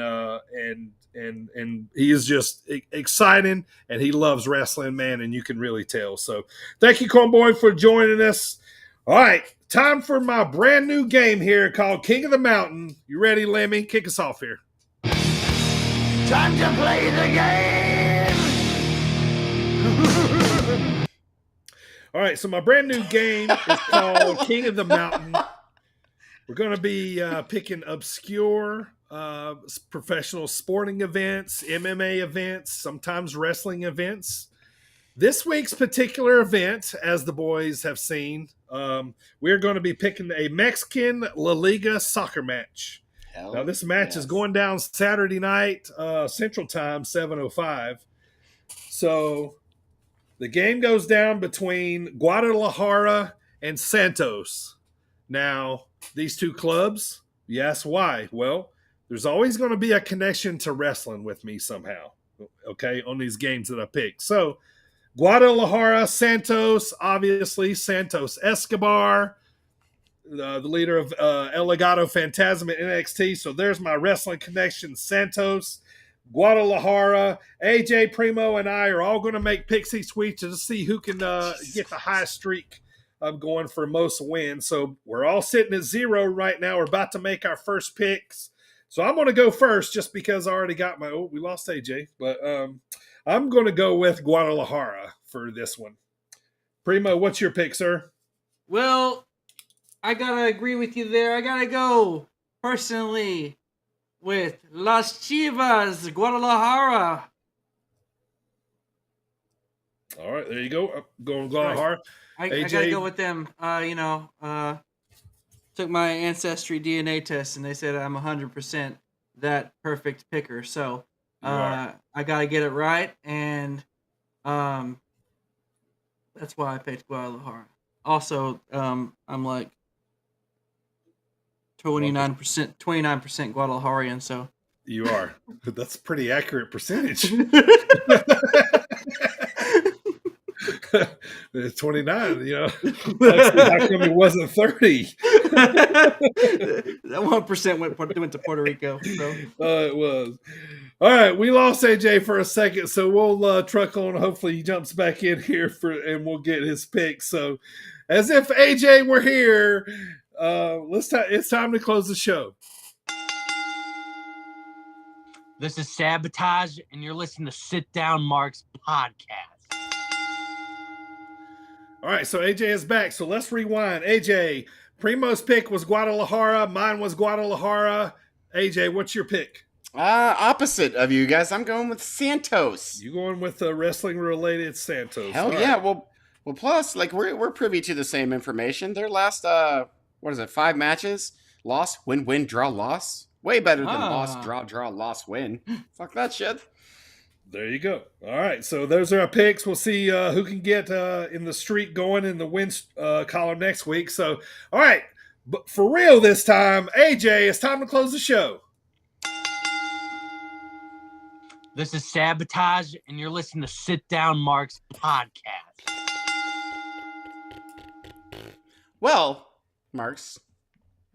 S7: he is just exciting, and he loves wrestling, man, and you can really tell. So thank you, Cornboii, for joining us. All right, time for my brand new game here called King of the Mountain. You ready, Lemmy? Kick us off here.
S5: Time to play the game!
S7: All right, so my brand new game is called King of the Mountain. We're going to be picking obscure professional sporting events, MMA events, sometimes wrestling events. This week's particular event, as the boys have seen, we're going to be picking a Mexican La Liga soccer match. Now, this match is going down Saturday night, Central Time, 7:05. So the game goes down between Guadalajara and Santos. Now, these two clubs, yes, why? Well, there's always going to be a connection to wrestling with me somehow, okay, on these games that I pick. So, Guadalajara, Santos, obviously, Santos Escobar, the leader of El Legado Fantasma at NXT. So, there's my wrestling connection, Santos. Guadalajara, AJ, Primo, and I are all going to make pixie sweeps to see who can get the highest streak of going for most wins. So we're all sitting at 0 right now. We're about to make our first picks. So I'm going to go first just because I already got my – we lost AJ. But I'm going to go with Guadalajara for this one. Primo, what's your pick, sir?
S9: Well, I got to agree with you there. I got to go personally with Las Chivas, Guadalajara.
S7: All right, there you go. I'm going Guadalajara.
S9: I gotta go with them. Took my ancestry DNA test, and they said I'm 100% that perfect picker. So I gotta get it right, and that's why I picked Guadalajara. Also, I'm like 29% Guadalajarian, so
S7: You are. That's a pretty accurate percentage. 29, How come it wasn't 30?
S9: That 1% went to Puerto Rico. So.
S7: It was. All right, we lost AJ for a second, so we'll truck on. Hopefully he jumps back in here and we'll get his pick. So as if AJ were here, it's time to close the show.
S18: This is Sabotage, and you're listening to Sit Down Marks podcast.
S7: All right, so AJ is back. So let's rewind. AJ, Primo's pick was Guadalajara. Mine was Guadalajara. AJ, what's your pick?
S8: Opposite of you guys. I'm going with Santos.
S7: You going with the wrestling-related Santos?
S8: Hell
S7: All
S8: yeah.
S7: right.
S8: Well, plus, like we're privy to the same information. Their last 5 matches, loss, win, draw, loss. Way better than loss, draw, loss, win. Fuck that shit.
S7: There you go. All right, so those are our picks. We'll see who can get in the streak going in the wins column next week. So, all right, but for real this time, AJ, it's time to close the show.
S18: This is Sabotage, and you're listening to Sit Down Marks podcast.
S8: Well, Marks,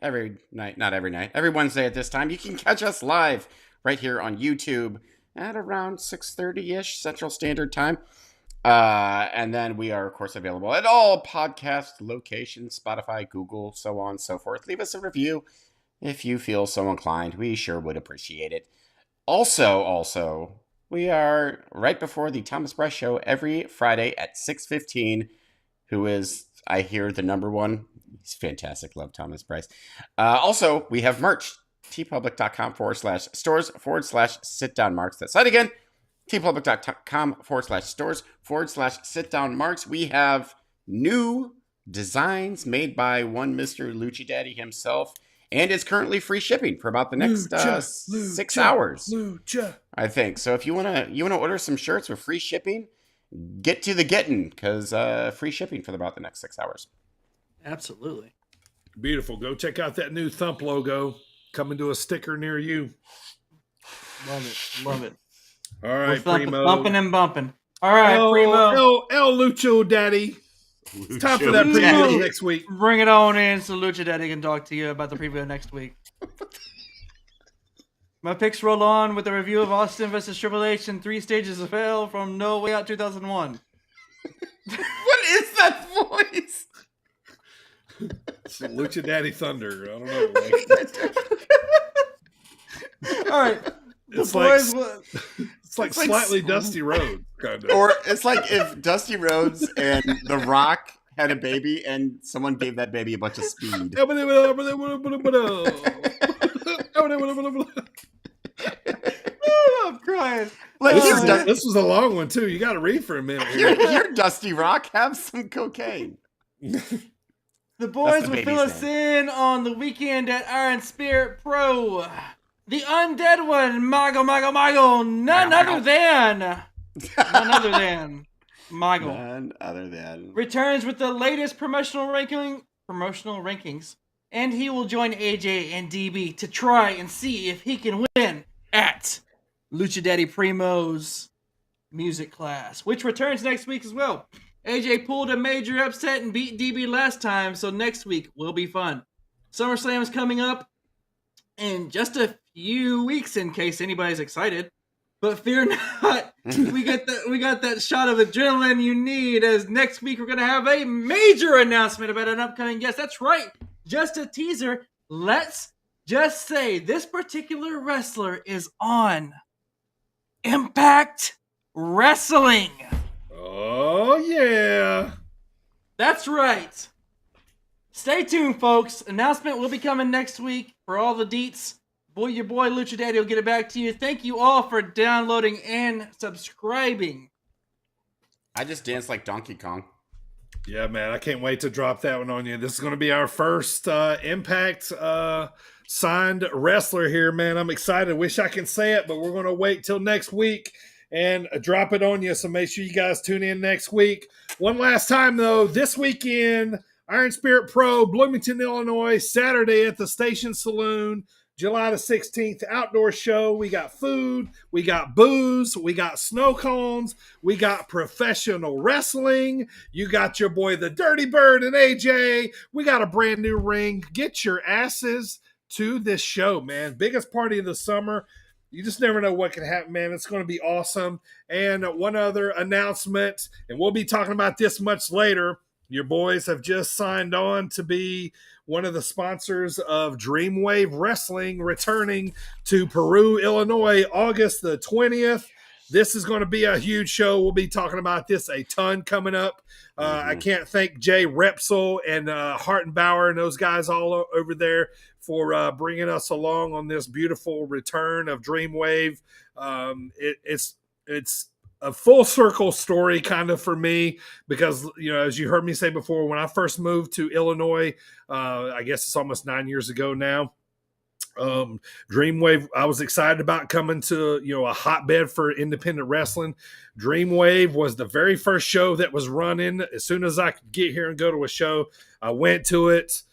S8: every night, not every night, every Wednesday at this time, you can catch us live right here on YouTube at around 6:30-ish Central Standard Time. And then we are, of course, available at all podcast locations, Spotify, Google, so on and so forth. Leave us a review if you feel so inclined. We sure would appreciate it. Also, we are right before the Thomas Bryce Show every Friday at 6:15, who is, I hear, the number one. He's fantastic. Love Thomas Bryce. Also, we have merch. tpublic.com/stores/sit-down-marks. That site again, tpublic.com/stores/sit-down-marks. We have new designs made by one Mr. Lucha Daddy himself, and is currently free shipping for about the next 6 hours.
S7: Lucha.
S8: I think. So if you wanna order some shirts with free shipping, get to the getting, because free shipping for about the next 6 hours.
S9: Absolutely.
S7: Beautiful. Go check out that new Thump logo coming to a sticker near you.
S9: Love it.
S7: All right, Primo.
S9: Thumping and bumping. All right, Primo.
S7: El Lucho Daddy. It's time for that preview next week.
S9: Bring it on in so Lucha Daddy can talk to you about the preview next week. My picks roll on with a review of Austin vs. Triple H in 3 Stages of Hell from No Way Out 2001.
S8: What is that voice?
S7: It's Lucha Daddy Thunder. I don't know.
S9: All right.
S7: It's like slightly Dusty Rhodes, kind of.
S8: Or it's like if Dusty Rhodes and The Rock had a baby and someone gave that baby a bunch of speed.
S9: I'm crying.
S7: This was a long one, too. You got to read for a minute here.
S8: Here, Dusty Rock, have some cocaine.
S9: The boys will fill us in on the weekend at Iron Spirit Pro. The undead one, Mago, none other than Mago.
S8: None other than.
S9: Returns with the latest promotional rankings, and he will join AJ and DB to try and see if he can win at Lucha Daddy Primo's music class, which returns next week as well. AJ pulled a major upset and beat DB last time, so next week will be fun. SummerSlam is coming up in just a few weeks, in case anybody's excited. But fear not, we got that shot of adrenaline you need, as next week we're going to have a major announcement about an upcoming guest. That's right, just a teaser. Let's just say this particular wrestler is on Impact Wrestling.
S7: Oh, yeah.
S9: That's right. Stay tuned, folks. Announcement will be coming next week. For all the deets, your boy Lucha Daddy will get it back to you. Thank you all for downloading and subscribing.
S8: I just danced like Donkey Kong.
S7: Yeah, man, I can't wait to drop that one on you. This is going to be our first Impact signed wrestler here, man. I'm excited. Wish I can say it, but we're going to wait till next week and drop it on you. So make sure you guys tune in next week. One last time, though, this weekend, Iron Spirit Pro, Bloomington, Illinois, Saturday at the Station Saloon. July the 16th, outdoor show. We got food, we got booze, we got snow cones, we got professional wrestling. You got your boy, the Dirty Bird and AJ. We got a brand new ring. Get your asses to this show, man. Biggest party of the summer. You just never know what can happen, man. It's going to be awesome. And one other announcement, and we'll be talking about this much later. Your boys have just signed on to be one of the sponsors of Dreamwave Wrestling, returning to Peru, Illinois, August the 20th. This is going to be a huge show. We'll be talking about this a ton coming up. I can't thank Jay Repsol and Hartenbauer and those guys all over there for bringing us along on this beautiful return of Dreamwave. It's a full circle story kind of for me because, you know, as you heard me say before, when I first moved to Illinois, I guess it's almost 9 years ago now, Dreamwave, I was excited about coming to, you know, a hotbed for independent wrestling. Dreamwave was the very first show that was running. As soon as I could get here and go to a show, I went to it.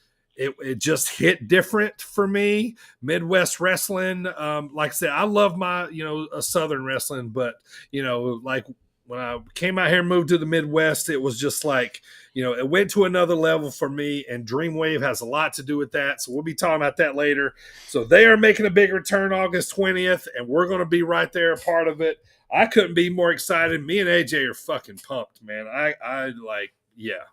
S7: It just hit different for me. Midwest wrestling, like I said, I love my, you know, Southern wrestling, but, you know, like when I came out here and moved to the Midwest, it was just like, you know, it went to another level for me, and Dreamwave has a lot to do with that. So we'll be talking about that later. So they are making a big return August 20th, and we're going to be right there, a part of it. I couldn't be more excited. Me and AJ are fucking pumped, man. I like, yeah.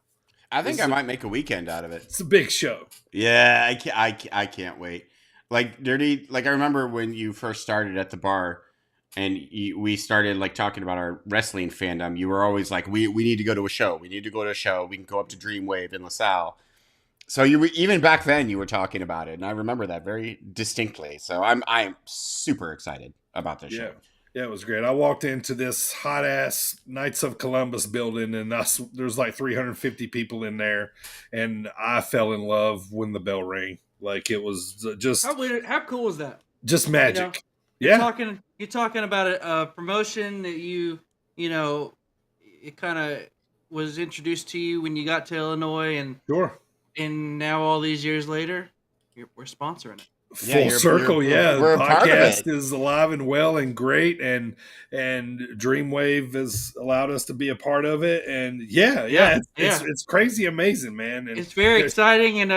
S8: I think I might make a weekend out of it.
S7: It's a big show.
S8: Yeah, I can't wait. Like Dirty, like I remember when you first started at the bar, and we started like talking about our wrestling fandom. You were always like, "We need to go to a show. We need to go to a show. We can go up to Dreamwave in LaSalle." So you were, even back then you were talking about it, and I remember that very distinctly. So I'm super excited about this show.
S7: Yeah, it was great. I walked into this hot-ass Knights of Columbus building, and there's like 350 people in there, and I fell in love when the bell rang. Like, it was just...
S9: How cool was that?
S7: Just magic.
S9: You know, you're talking about a promotion that you know, it kind of was introduced to you when you got to Illinois, and
S7: sure.
S9: And now all these years later, we're sponsoring it.
S7: Full circle, yeah. The podcast is alive and well and great, and Dreamwave has allowed us to be a part of it, and it's crazy amazing, man. And
S9: it's very exciting, and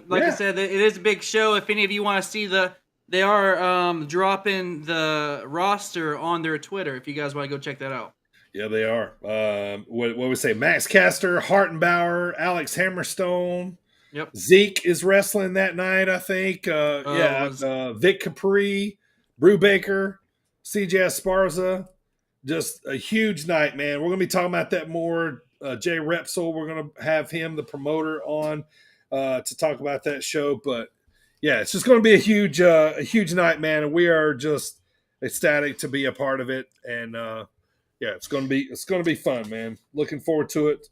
S9: like I said, it is a big show. If any of you want to see they are dropping the roster on their Twitter. If you guys want to go check that out.
S7: Yeah, they are. What we say? Max Caster, Hartenbauer, Alex Hammerstone.
S9: Yep.
S7: Zeke is wrestling that night, I think. Vic Capri, Brubaker, CJ Esparza. Just a huge night, man. We're going to be talking about that more. Jay Repsol, we're going to have him, the promoter, on to talk about that show. But, yeah, it's just going to be a huge night, man. And we are just ecstatic to be a part of it. And, it's going to be fun, man. Looking forward to it.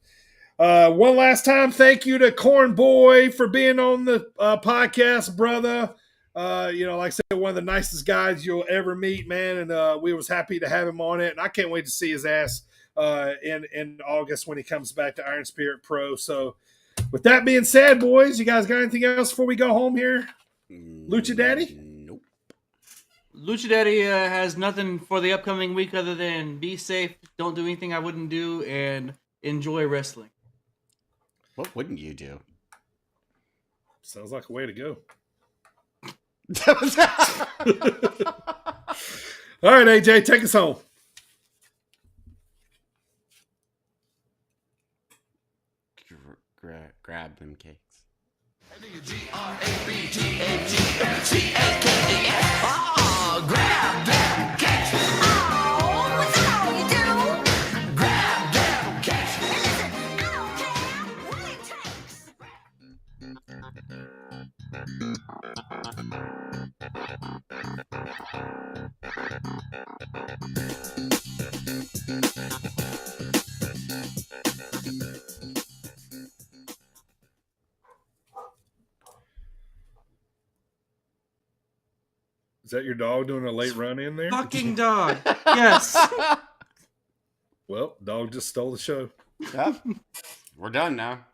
S7: One last time, thank you to Cornboii for being on the podcast, brother. Like I said, one of the nicest guys you'll ever meet, man. And we was happy to have him on it. And I can't wait to see his ass in August when he comes back to Iron Spirit Pro. So with that being said, boys, you guys got anything else before we go home here? Lucha Daddy?
S8: Nope.
S9: Lucha Daddy has nothing for the upcoming week other than be safe, don't do anything I wouldn't do, and enjoy wrestling.
S8: What wouldn't you do?
S7: Sounds like a way to go. All right, AJ, take us home.
S8: Grab them cakes.
S19: Grab them cakes. Oh, is that all you do? Grab them cakes. And listen, I don't care what it takes.
S7: Is that your dog doing a late run in there?
S9: Fucking dog. Yes.
S7: Well, dog just stole the show.
S8: Yep. We're done now.